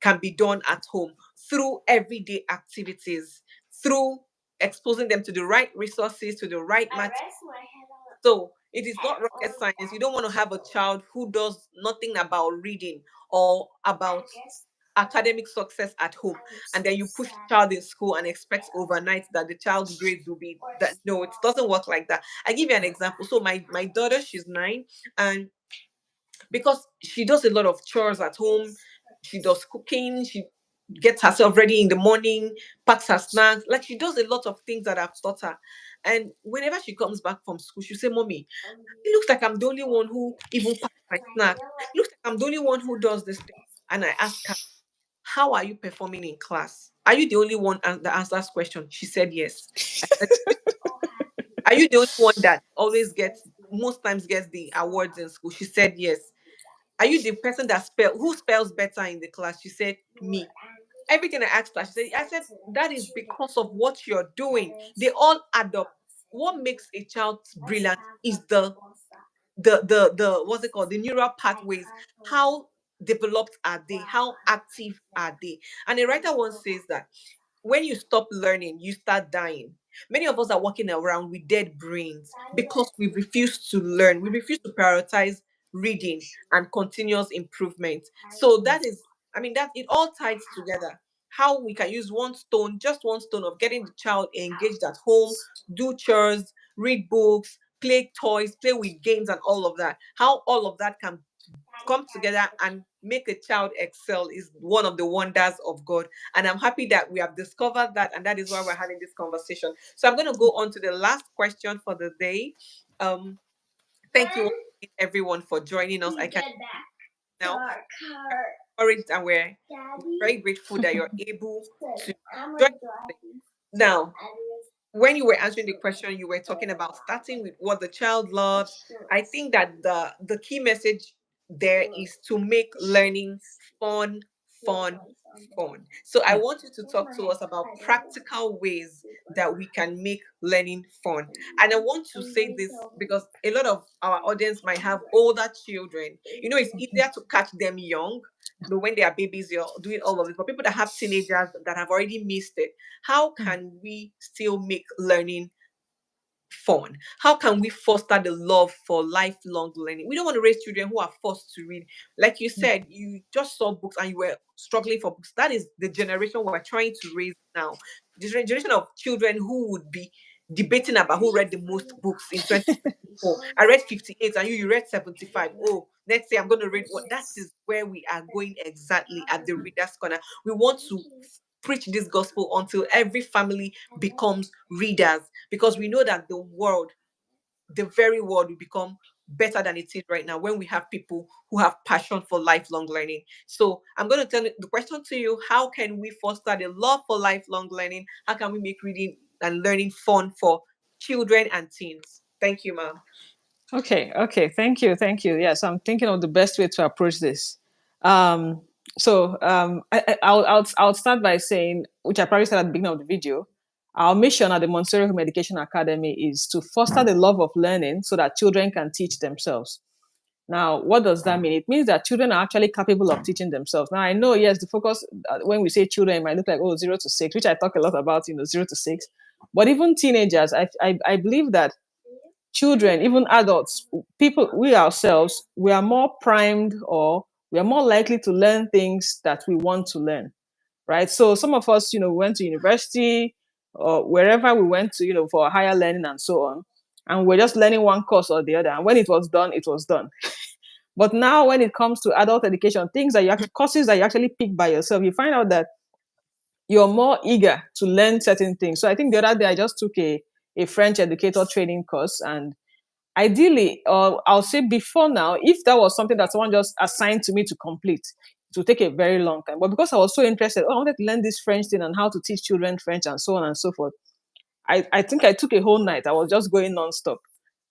can be done at home through everyday activities, through exposing them to the right resources, to the right material. So it is not rocket science. You don't want to have a child who does nothing about reading or about academic success at home, and then you push the child in school and expect overnight that the child's grades will be that. No, it doesn't work like that. I give you an example. So my daughter, she's 9, and because she does a lot of chores at home, she does cooking, she gets herself ready in the morning, packs her snacks, like she does a lot of things that I've taught her. And whenever she comes back from school, she'll say, Mommy, it looks like I'm the only one who even packs my snacks. It looks like I'm the only one who does this thing. And I ask her, how are you performing in class? Are you the only one that answers question? She said yes. I said, are you the only one that always gets, most times gets the awards in school? She said yes. Are you the person that who spells better in the class? She said me. Everything I asked her, she said, I said, that is because of what you're doing. They all add up. What makes a child brilliant is the what's it called, the neural pathways. How developed are they? How active are they? And a writer once says that when you stop learning, you start dying. Many of us are walking around with dead brains because we refuse to learn. We refuse to prioritize reading and continuous improvement. So that is, I mean, that it all ties together. How we can use one stone, just one stone of getting the child engaged at home, do chores, read books, play toys, play with games, and all of that. How all of that can come together and make a child excel is one of the wonders of God. And I'm happy that we have discovered that, and that is why we're having this conversation. So I'm going to go on to the last question for the day. Um, Thank you everyone for joining us. I can now encouraged, and we're very grateful that you're able to join us. Now, when you were answering the question, you were talking about starting with what the child loves. I think that the key message there is to make learning fun, fun, fun. So I Yeah. want you to talk to us about practical ways that we can make learning fun. And I want to say this because a lot of our audience might have older children. It's easier to catch them young when they are babies, you're doing all of it. For people that have teenagers that have already missed it, how Hmm. can we still make learning fun? How can we foster the love for lifelong learning? We don't want to raise children who are forced to read. Like you said, you just saw books and you were struggling for books. That is the generation we're trying to raise now. The generation of children who would be debating about who read the most books in 2024. I read 58 and you read 75. Oh, let's say I'm going to read what. That is where we are going exactly at the Reader's Corner. We want to preach this gospel until every family becomes readers, because we know that the very world will become better than it is right now when we have people who have passion for lifelong learning. So I'm going to tell the question to you: how can we foster the love for lifelong learning? How can we make reading and learning fun for children and teens? Thank you, ma'am. Okay. Thank you. Yes, I'm thinking of the best way to approach this. Um, I'll start by saying, which I probably said at the beginning of the video, our mission at the Montessori Home Education Academy is to foster the love of learning so that children can teach themselves. Now, what does that mean? It means that children are actually capable of teaching themselves. Now, I know, yes, the focus, when we say children, it might look like, oh, 0 to 6, which I talk a lot about, 0 to 6. But even teenagers, I believe that children, even adults, people, we ourselves, we are more primed, or we are more likely to learn things that we want to learn, right? So some of us, went to university or wherever we went to, for higher learning and so on. And we're just learning one course or the other. And when it was done, it was done. But now when it comes to adult education, courses that you actually pick by yourself, you find out that you're more eager to learn certain things. So I think the other day I just took a French educator training course, and ideally, or I'll say before now, if that was something that someone just assigned to me to complete, it would take a very long time. But because I was so interested, I wanted to learn this French thing and how to teach children French and so on and so forth. I think I took a whole night. I was just going nonstop,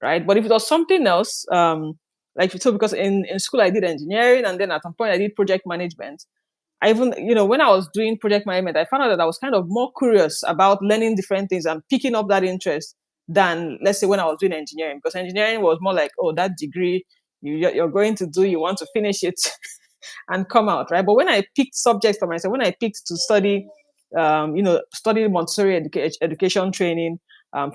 right? But if it was something else, like so, because in school I did engineering, and then at some point I did project management. I even, when I was doing project management, I found out that I was kind of more curious about learning different things and picking up that interest than, let's say, when I was doing engineering, because engineering was more like, oh, that degree you're going to do, you want to finish it and come out, right? But when I picked subjects for myself, when I picked to study, study Montessori education training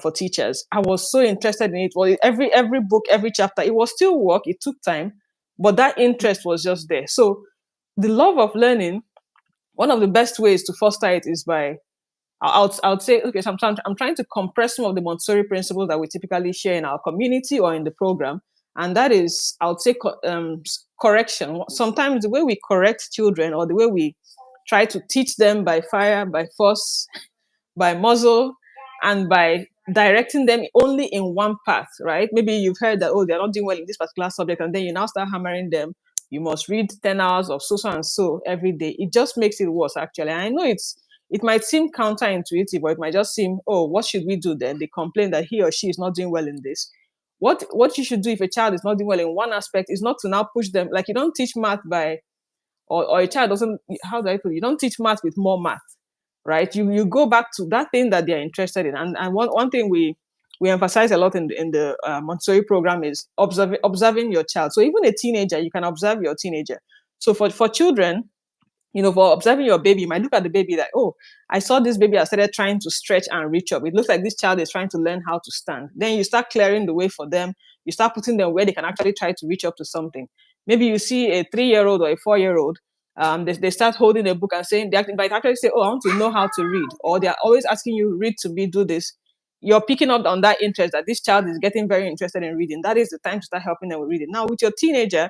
for teachers, I was so interested in it. Well, every book, every chapter, it was still work. It took time, but that interest was just there. So the love of learning, one of the best ways to foster it is by, I would say, okay, sometimes I'm trying to compress some of the Montessori principles that we typically share in our community or in the program. And that is, I would say, correction. Sometimes the way we correct children, or the way we try to teach them by fire, by force, by muzzle, and by directing them only in one path, right? Maybe you've heard that, oh, they're not doing well in this particular subject, and then you now start hammering them. You must read 10 hours of so and so every day. It just makes it worse, actually. And I know it might seem counterintuitive, or it might just seem, oh, what should we do then? They complain that he or she is not doing well in this. What you should do if a child is not doing well in one aspect is not to now push them. Like, you don't teach math by, or a child doesn't, how do I put it? You don't teach math with more math, right? You go back to that thing that they're interested in. And one thing we emphasize a lot in the Montessori program is observing your child. So even a teenager, you can observe your teenager. So for children, for observing your baby, you might look at the baby like, oh, I saw this baby, I started trying to stretch and reach up. It looks like this child is trying to learn how to stand. Then you start clearing the way for them. You start putting them where they can actually try to reach up to something. Maybe you see a 3-year-old or a 4-year-old, they start holding a book and saying, they might actually say, oh, I want to know how to read. Or they're always asking you, read to me, do this. You're picking up on that interest, that this child is getting very interested in reading. That is the time to start helping them with reading. Now, with your teenager,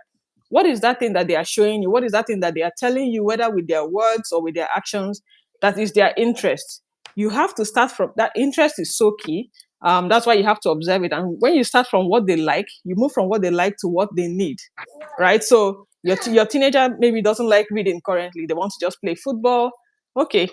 what is that thing that they are showing you? What is that thing that they are telling you, whether with their words or with their actions, that is their interest? You have to start from that. Interest is so key. That's why you have to observe it. And when you start from what they like, you move from what they like to what they need, right? So your teenager maybe doesn't like reading currently. They want to just play football. Okay,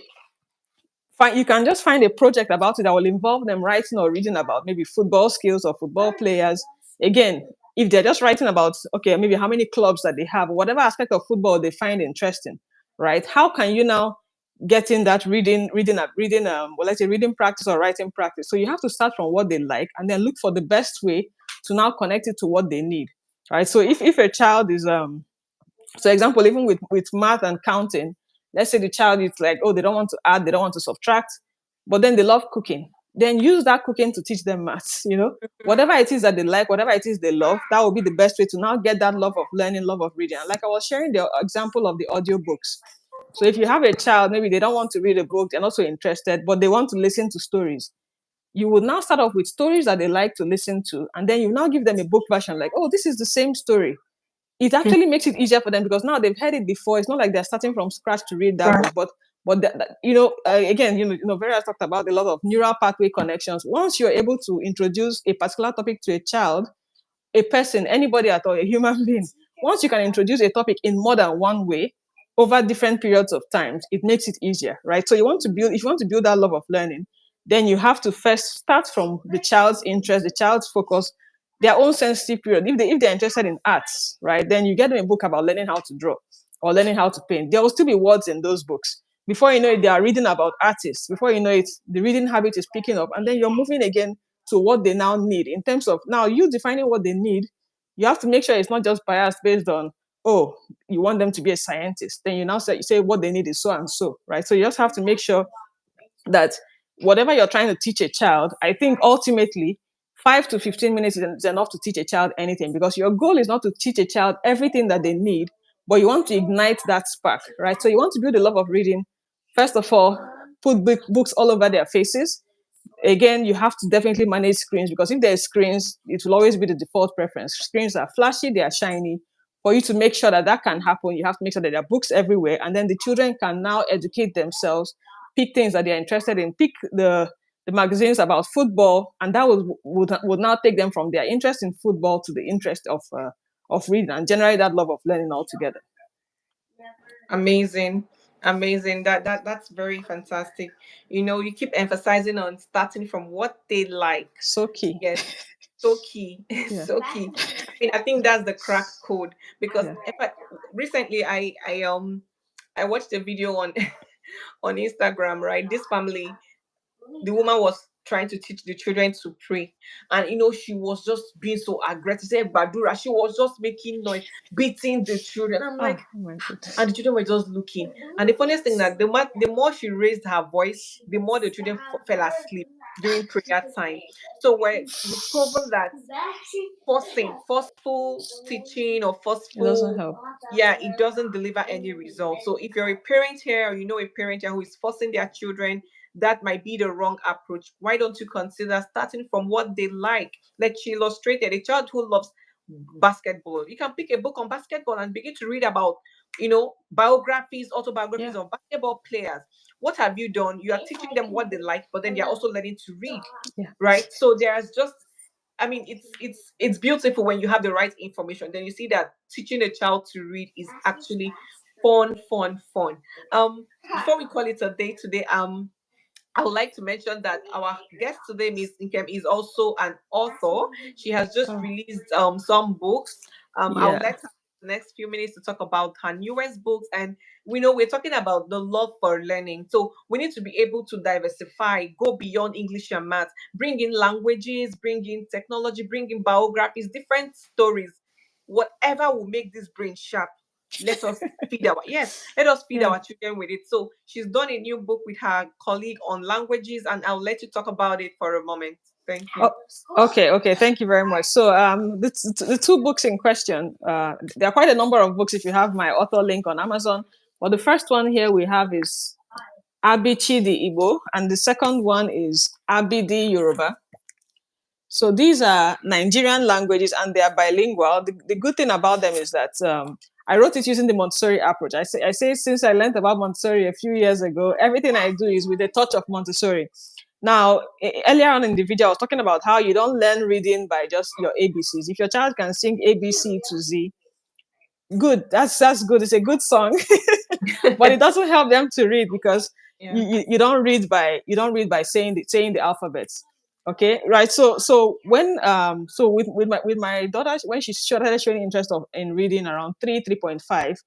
fine. You can just find a project about it that will involve them writing or reading about maybe football skills or football players. Again, if they're just writing about, okay, maybe how many clubs that they have, whatever aspect of football they find interesting, right? How can you now get in that well, let's say reading practice or writing practice? So you have to start from what they like and then look for the best way to now connect it to what they need, right? So if a child is So example, even with math and counting, let's say the child is like, oh, they don't want to add, they don't want to subtract, but then they love cooking. Then use that cooking to teach them maths, whatever it is that they like, whatever it is they love, that will be the best way to now get that love of learning, love of reading. And like I was sharing the example of the audio books. So if you have a child, maybe they don't want to read a book, they're not so interested, but they want to listen to stories. You would now start off with stories that they like to listen to, and then you now give them a book version, like, oh, this is the same story. It actually makes it easier for them because now they've heard it before. It's not like they're starting from scratch to read that book, but again, Vera has talked about a lot of neural pathway connections. Once you're able to introduce a particular topic to a child, a person, anybody at all, a human being, once you can introduce a topic in more than one way over different periods of times, it makes it easier, right? So if you want to build that love of learning, then you have to first start from the child's interest, the child's focus, their own sensitive period. If they're interested in arts, right, then you get them a book about learning how to draw or learning how to paint. There will still be words in those books. Before you know it, they are reading about artists. Before you know it, the reading habit is picking up, and then you're moving again to what they now need. In terms of now you defining what they need, you have to make sure it's not just biased based on, oh, you want them to be a scientist. Then you say what they need is so and so, right? So you just have to make sure that whatever you're trying to teach a child, I think ultimately 5 to 15 minutes is enough to teach a child anything, because your goal is not to teach a child everything that they need, but you want to ignite that spark, right? So you want to build a love of reading. First of all, put books all over their faces. Again, you have to definitely manage screens, because if there's screens, it will always be the default preference. Screens are flashy, they are shiny. For you to make sure that that can happen, you have to make sure that there are books everywhere, and then the children can now educate themselves, pick things that they're interested in, pick the magazines about football, and that would now take them from their interest in football to the interest of reading, and generate that love of learning altogether. Amazing. Amazing. That's very fantastic. You keep emphasizing on starting from what they like. So key. Yes, so key. Yeah. So key. I think that's the crack code, because Yeah. recently I watched a video on on Instagram, right? This family, the woman was trying to teach the children to pray, and she was just being so aggressive. Said Badura, she was just making noise, beating the children. I'm like, Oh my goodness. and the children were just looking. And the funniest thing, that the more she raised her voice, the more the children fell asleep during prayer time. So we've proven that forceful teaching or It doesn't forceful, help. yeah, it doesn't deliver any results. So if you're a parent here, or a parent here who is forcing their children, that might be the wrong approach. Why don't you consider starting from what they like? Like she illustrated, a child who loves basketball, you can pick a book on basketball and begin to read about biographies, autobiographies Yeah. of basketball players. What have you done? You are teaching them what they like, but then they're also learning to read, Yeah. right? So there's just, it's beautiful when you have the right information. Then you see that teaching a child to read is actually fun, fun, fun. Before we call it a day today, I would like to mention that our guest today, Miss Nkem, is also an author. She has just Oh, released some books. I'll yeah. let her the next few minutes to talk about her newest books. And we know we're talking about the love for learning. So we need to be able to diversify, go beyond English and math, bring in languages, bring in technology, bring in biographies, different stories, whatever will make this brain sharp. Let us let us feed Yeah. our children with it. So she's done a new book with her colleague on languages, and I'll let you talk about it for a moment. Thank you. Oh, okay. Thank you very much. So, the two books in question, there are quite a number of books if you have my author link on Amazon. But the first one here we have is Abichidi Igbo, and the second one is Abidi Yoruba. So these are Nigerian languages, and they are bilingual. The good thing about them is that I wrote it using the Montessori approach. I say since I learned about Montessori a few years ago, everything I do is with a touch of Montessori. Now, earlier on in the video, I was talking about how you don't learn reading by just your ABCs. If your child can sing ABC to Z, good. That's good. It's a good song, but it doesn't help them to read, because Yeah. you don't read by saying the alphabets. Okay, right. So when with my daughter, when she started showing interest in reading around 3.5,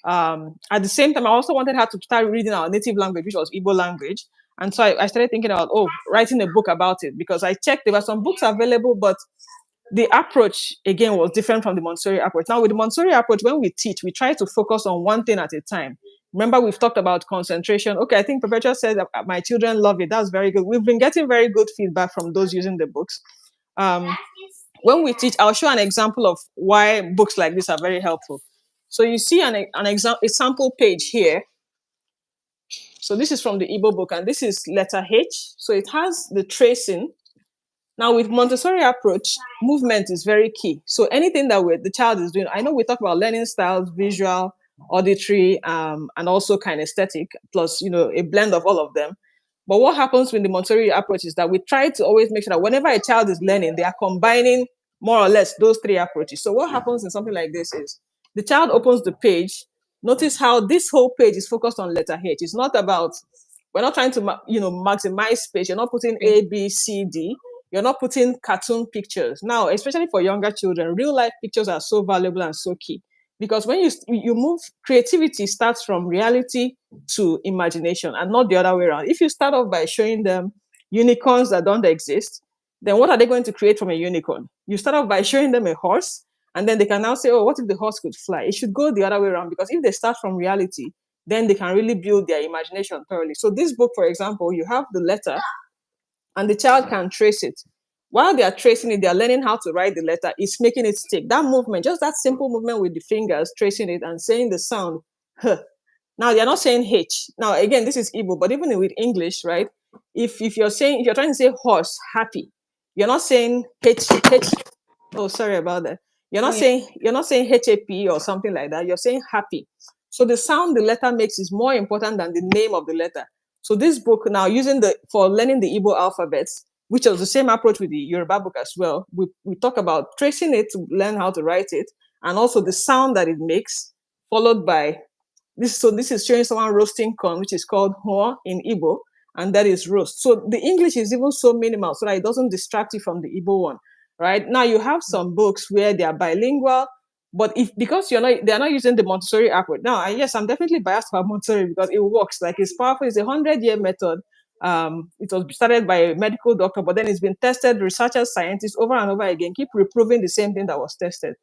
at the same time I also wanted her to start reading our native language, which was Igbo language. And so I started thinking about, writing a book about it, because I checked there were some books available, but the approach again was different from the Montessori approach. Now, with the Montessori approach, when we teach, we try to focus on one thing at a time. Remember, we've talked about concentration. Okay, I think Perpetua said that my children love it. That's very good. We've been getting very good feedback from those using the books. When we teach, I'll show an example of why books like this are very helpful. So you see a sample page here. So this is from the Igbo book, and this is letter H. So it has the tracing. Now, with Montessori approach, movement is very key. So anything that the child is doing, I know we talk about learning styles, visual, auditory, and also kinesthetic, plus, a blend of all of them. But what happens with the Montessori approach is that we try to always make sure that whenever a child is learning, they are combining more or less those three approaches. So what happens in something like this is the child opens the page. Notice how this whole page is focused on letter H. It's not about, we're not trying to, maximize space. You're not putting A, B, C, D. You're not putting cartoon pictures. Now, especially for younger children, real life pictures are so valuable and so key. Because when you move, creativity starts from reality to imagination and not the other way around. If you start off by showing them unicorns that don't exist, then what are they going to create from a unicorn? You start off by showing them a horse, and then they can now say, oh, what if the horse could fly? It should go the other way around, because if they start from reality, then they can really build their imagination thoroughly. So this book, for example, you have the letter and the child can trace it. While they are tracing it, they are learning how to write the letter. It's making it stick. That movement, just that simple movement with the fingers, tracing it and saying the sound, huh. Now, they're not saying H. Now, again, this is Igbo, but even with English, right? If you're trying to say horse, happy, you're not saying H. Oh, sorry about that. You're not saying HAP or something like that. You're saying happy. So the sound the letter makes is more important than the name of the letter. So this book now, for learning the Igbo alphabets, which was the same approach with the Yoruba book as well, we talk about tracing it to learn how to write it, and also the sound that it makes, followed by this. So this is showing someone roasting corn, which is called ho in Igbo, and that is roast. So the English is even so minimal so that it doesn't distract you from the Igbo one, right? Now you have some books where they are bilingual, but because they're not using the Montessori approach. Now, yes, I'm definitely biased about Montessori because it works. Like, it's powerful. It's a 100-year method. It was started by a medical doctor, but then it's been tested, researchers, scientists over and over again, keep reproving the same thing that was tested.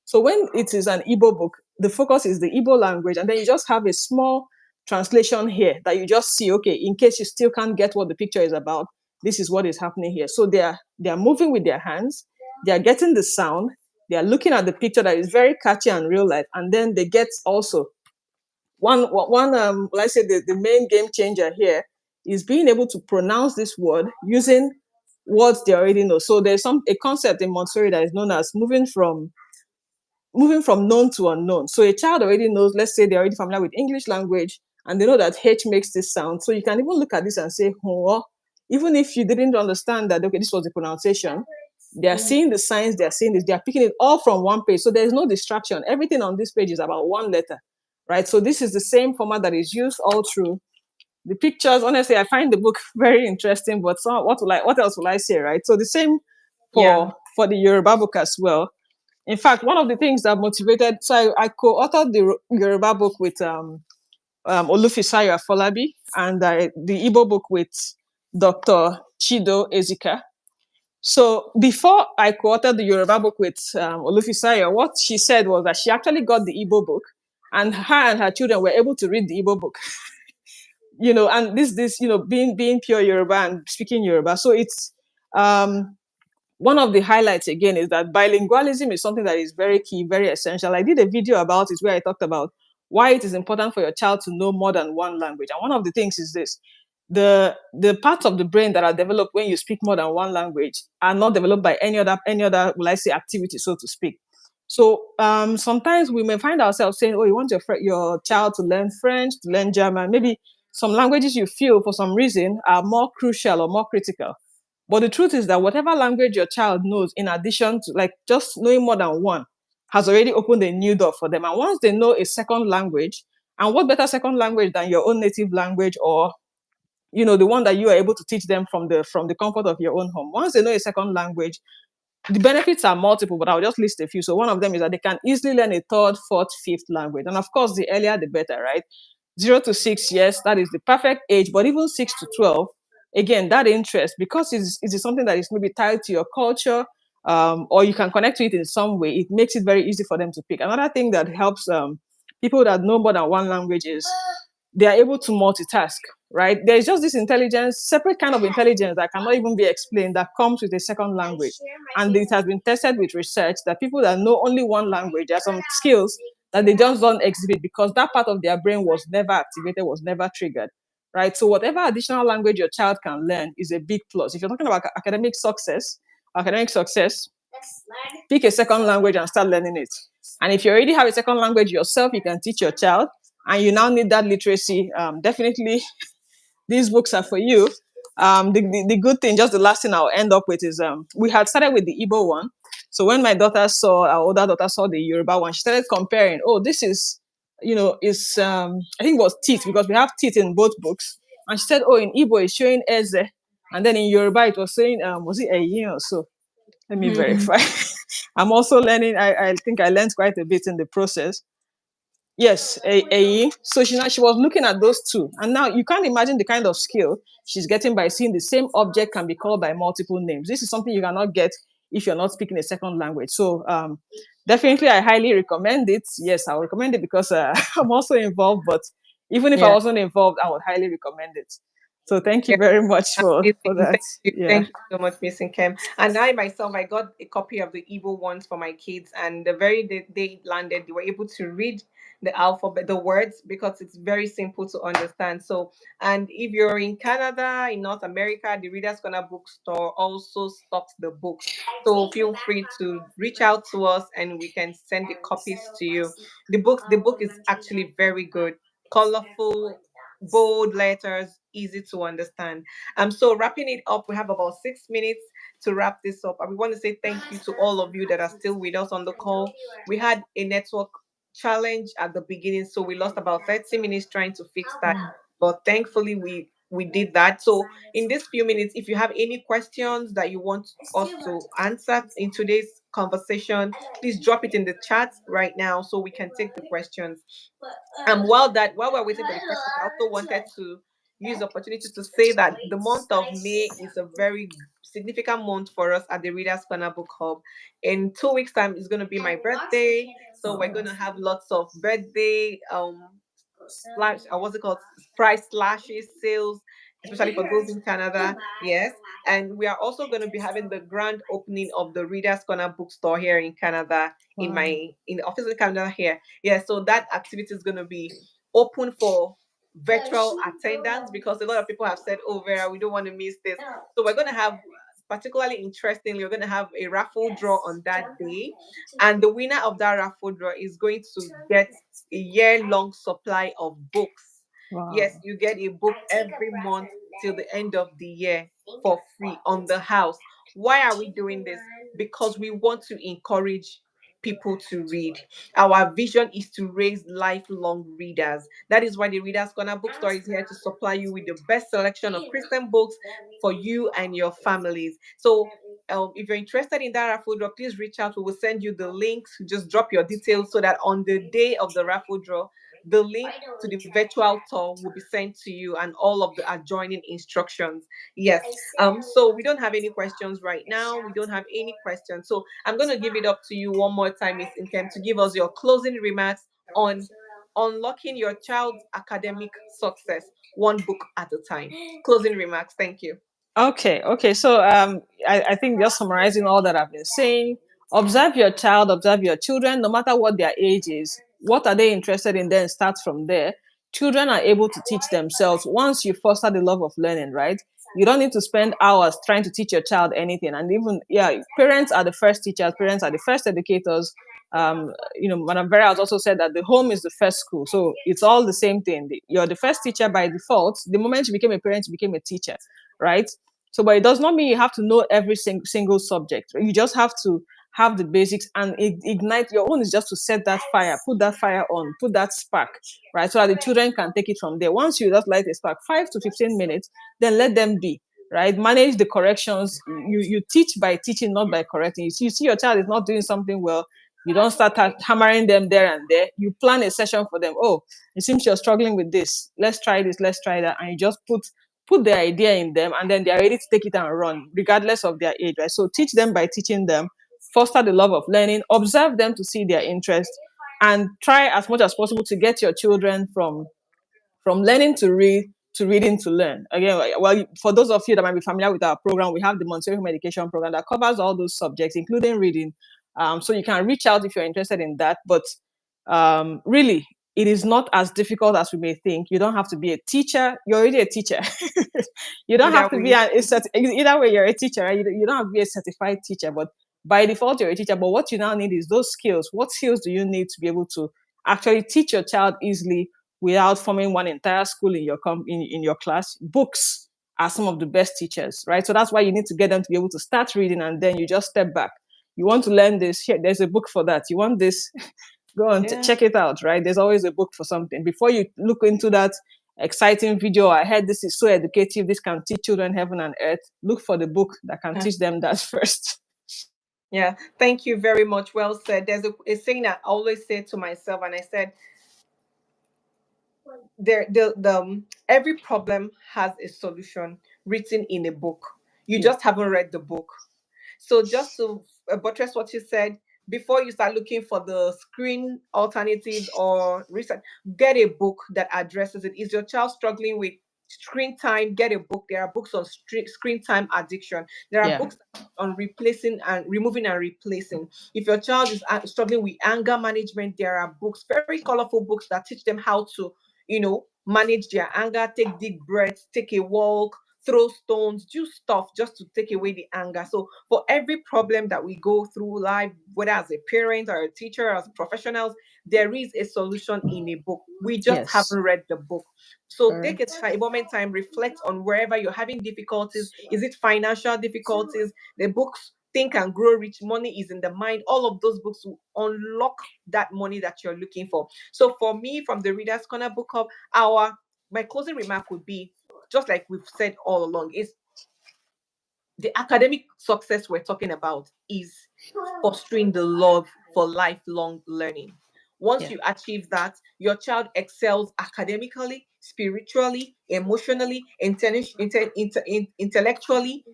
So when it is an Igbo book, the focus is the Igbo language, and then you just have a small translation here that you just see, okay, in case you still can't get what the picture is about, this is what is happening here. So they are moving with their hands, they are getting the sound, they are looking at the picture that is very catchy and real life, and then they get also let's say the main game changer here is being able to pronounce this word using words they already know. So there's a concept in Montessori that is known as moving from known to unknown. So a child already knows, let's say they're already familiar with English language and they know that H makes this sound. So you can even look at this and say, oh, even if you didn't understand that, okay, this was the pronunciation, they are seeing the signs, they are seeing this, they are picking it all from one page. So there's no distraction. Everything on this page is about one letter, right? So this is the same format that is used all through. The pictures, honestly, I find the book very interesting, but what else will I say, right? So the same for the Yoruba book as well. In fact, one of the things that motivated, so I co-authored the Yoruba book with Olufisayo Afolabi, and the Igbo book with Dr. Chido Ezika. So before I co-authored the Yoruba book with Olufisayo, what she said was that she actually got the Igbo book, and her children were able to read the Igbo book. And this being pure Yoruba and speaking Yoruba. So it's one of the highlights again is that bilingualism is something that is very key, very essential. I did a video about it where I talked about why it is important for your child to know more than one language. And one of the things is this: the parts of the brain that are developed when you speak more than one language are not developed by any other, will I say, activity, so to speak. So sometimes we may find ourselves saying, oh, you want your child to learn French, to learn German. Maybe some languages you feel for some reason are more crucial or more critical. But the truth is that whatever language your child knows, in addition to like just knowing more than one, has already opened a new door for them. And once they know a second language, and what better second language than your own native language, or the one that you are able to teach them from the comfort of your own home. Once they know a second language, the benefits are multiple, but I'll just list a few. So one of them is that they can easily learn a third, fourth, fifth language. And of course, the earlier, the better, right? 0 to 6 years, that is the perfect age. But even 6 to 12, again, that interest, because it's something that is maybe tied to your culture, or you can connect to it in some way, it makes it very easy for them to pick. Another thing that helps people that know more than one language is they are able to multitask, right? There's just this intelligence, separate kind of intelligence that cannot even be explained that comes with a second language. And it has been tested with research that people that know only one language, there are some skills that they just don't exhibit because that part of their brain was never activated, was never triggered, right? So whatever additional language your child can learn is a big plus. If you're talking about academic success, pick a second language and start learning it. And if you already have a second language yourself, you can teach your child, and you now need that literacy. Definitely, these books are for you. The good thing, just the last thing I'll end up with is we had started with the Igbo one. So when our older daughter saw the Yoruba one, she started comparing. Oh, this is, is I think it was teeth because we have teeth in both books. And she said, oh, in Igbo it's showing Eze, and then in Yoruba it was saying was it Eyin or so? Let me Hmm. verify. I'm also learning. I think I learned quite a bit in the process. Yes, a. So she was looking at those two, and now you can't imagine the kind of skill she's getting by seeing the same object can be called by multiple names. This is something you cannot get if you're not speaking a second language. So definitely, I highly recommend it. Yes, I would recommend it because I'm also involved. But even if I Yeah. wasn't involved, I would highly recommend it. So thank you Yeah. very much for Amazing. that. Thank you. Yeah. Thank you so much, Miss Nkem. And I myself, I got a copy of the Igbo ones for my kids. And the very day they landed, they were able to read the alphabet, the words, because it's very simple to understand. So, and if you're in Canada, in North America, the Reader's Corner bookstore also stocks the books. So feel free to reach out to us and we can send the copies to you. The book is actually very good, colorful, bold letters, easy to understand. So wrapping it up, we have about 6 minutes to wrap this up. And we want to say thank you to all of you that are still with us on the call. We had a network challenge at the beginning, so we lost about 30 minutes trying to fix that. But thankfully we did that. So in these few minutes, if you have any questions that you want us to answer in today's conversation, please drop it in the chat right now so we can take the questions. While we're waiting for the questions, I also wanted to use the opportunity to say that the month of May is a very significant month for us at the Readers Corner Book Hub. In 2 weeks' time, it's going to be my birthday, so we're going to have lots of birthday slash what's it called, price slashes, sales, especially for those in Canada. Yes, and we are also going to be having the grand opening of the Readers Corner bookstore here in Canada, Wow. in the office in Canada here. Yeah, so that activity is going to be open for virtual attendance because a lot of people have said, "Oh, Vera, we don't want to miss this." So we're going to have. Particularly interestingly, we're going to have a raffle draw on that day, and the winner of that raffle draw is going to get a year-long supply of books. Yes, Wow. you get a book every month till the end of the year for free on the house. Why are we doing this? Because we want to encourage people to read. Our vision is to raise lifelong readers. That is why the Readers Corner bookstore is here to supply you with the best selection of Christian books for you and your families. So if you're interested in that raffle draw, please reach out. We will send you the links. Just drop your details so that on the day of the raffle draw, the link to the virtual tour will be sent to you and all of the adjoining instructions. Yes. So we don't have any questions right now. We don't have any questions. So I'm going to give it up to you one more time, Miss Inkem, to give us your closing remarks on unlocking your child's academic success one book at a time. Closing remarks. Thank you. Okay. So I think just summarizing all that I've been saying, observe your child, observe your children, no matter what their age is. What are they interested in? Then start from there. Children are able to teach themselves once you foster the love of learning, right? You don't need to spend hours trying to teach your child anything. And even, yeah, parents are the first teachers, parents are the first educators. Madam Vera has also said that the home is the first school. So it's all the same thing. You're the first teacher by default. The moment you became a parent, you became a teacher, right? So, but it does not mean you have to know every single subject. You just have to have the basics and ignite. Your own is just to set that fire, put that fire on, put that spark, right? So that the children can take it from there. Once you just light a spark, 5 to 15 minutes, then let them be, right? Manage the corrections. You teach by teaching, not by correcting. You see your child is not doing something well, you don't start hammering them there and there. You plan a session for them. Oh, it seems you're struggling with this. Let's try this. Let's try that. And you just put the idea in them, and then they are ready to take it and run, regardless of their age, right? So teach them by teaching them, foster the love of learning, observe them to see their interest, and try as much as possible to get your children from learning to read to reading to learn. Again, well, for those of you that might be familiar with our program, we have the Montessori Home Education program that covers all those subjects, including reading. So you can reach out if you're interested in that. But really, it is not as difficult as we may think. You don't have to be a teacher. You're already a teacher. You don't Either have to be way. either way, you're a teacher, right? You don't have to be a certified teacher, but by default, you're a teacher. But what you now need is those skills. What skills do you need to be able to actually teach your child easily without forming one entire school in your in your class? Books are some of the best teachers, right? So that's why you need to get them to be able to start reading, and then you just step back. You want to learn this? Here, there's a book for that. You want this? Go and check it out, right? There's always a book for something. Before you look into that exciting video, I heard this is so educative, this can teach children heaven and earth. Look for the book that can teach them that first. Yeah, thank you very much. Well said. There's a saying I always say to myself, and I said, every problem has a solution written in a book. You just haven't read the book. So just to buttress what you said, before you start looking for the screen alternatives or research, get a book that addresses it. Is your child struggling with screen time? Get a book. There are books on screen time addiction. There are books on replacing and removing and replacing. If your child is struggling with anger management, there are books, very colorful books that teach them how to, manage their anger, take deep breaths, take a walk, throw stones, do stuff just to take away the anger. So for every problem that we go through life, whether as a parent or a teacher, as professionals, there is a solution in a book. We just haven't read the book. So take a moment time, reflect on wherever you're having difficulties. Is it financial difficulties? The books Think and Grow Rich, Money is in the Mind. All of those books will unlock that money that you're looking for. So for me, from the Reader's Corner Book Club, my closing remark would be, just like we've said all along, is the academic success we're talking about is fostering the love for lifelong learning. Once you achieve that, your child excels academically, spiritually, emotionally, intellectually,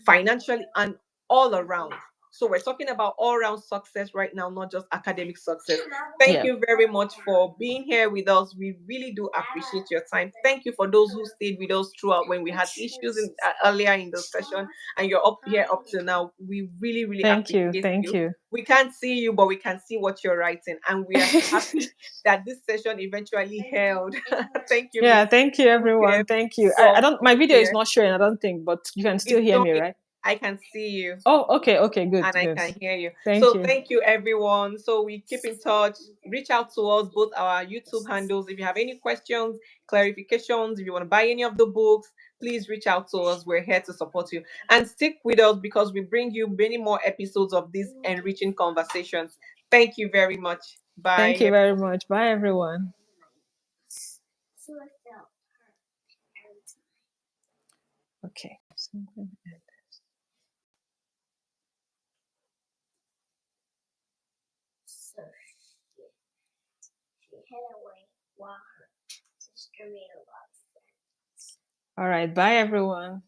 financially, and all around. So we're talking about all-round success right now, not just academic success. Thank you very much for being here with us. We really do appreciate your time. Thank you for those who stayed with us throughout when we had issues earlier in the session, and you're up here up to now. We really, really appreciate you. We can't see you, but we can see what you're writing, and we are happy that this session eventually held. Thank you, Miss. Thank you, everyone. Thank you. I don't. My video is not showing, I don't think, but you can still hear me, right? I can see you. Oh, okay, good. And good. I can hear you. Thank you, everyone. So we keep in touch. Reach out to us, both our YouTube handles. If you have any questions, clarifications, if you want to buy any of the books, please reach out to us. We're here to support you. And stick with us because we bring you many more episodes of these enriching conversations. Thank you very much. Bye. Thank you very much. Bye, everyone. Okay. So she hid away while her sister made a lot of sense. All right. Bye, everyone.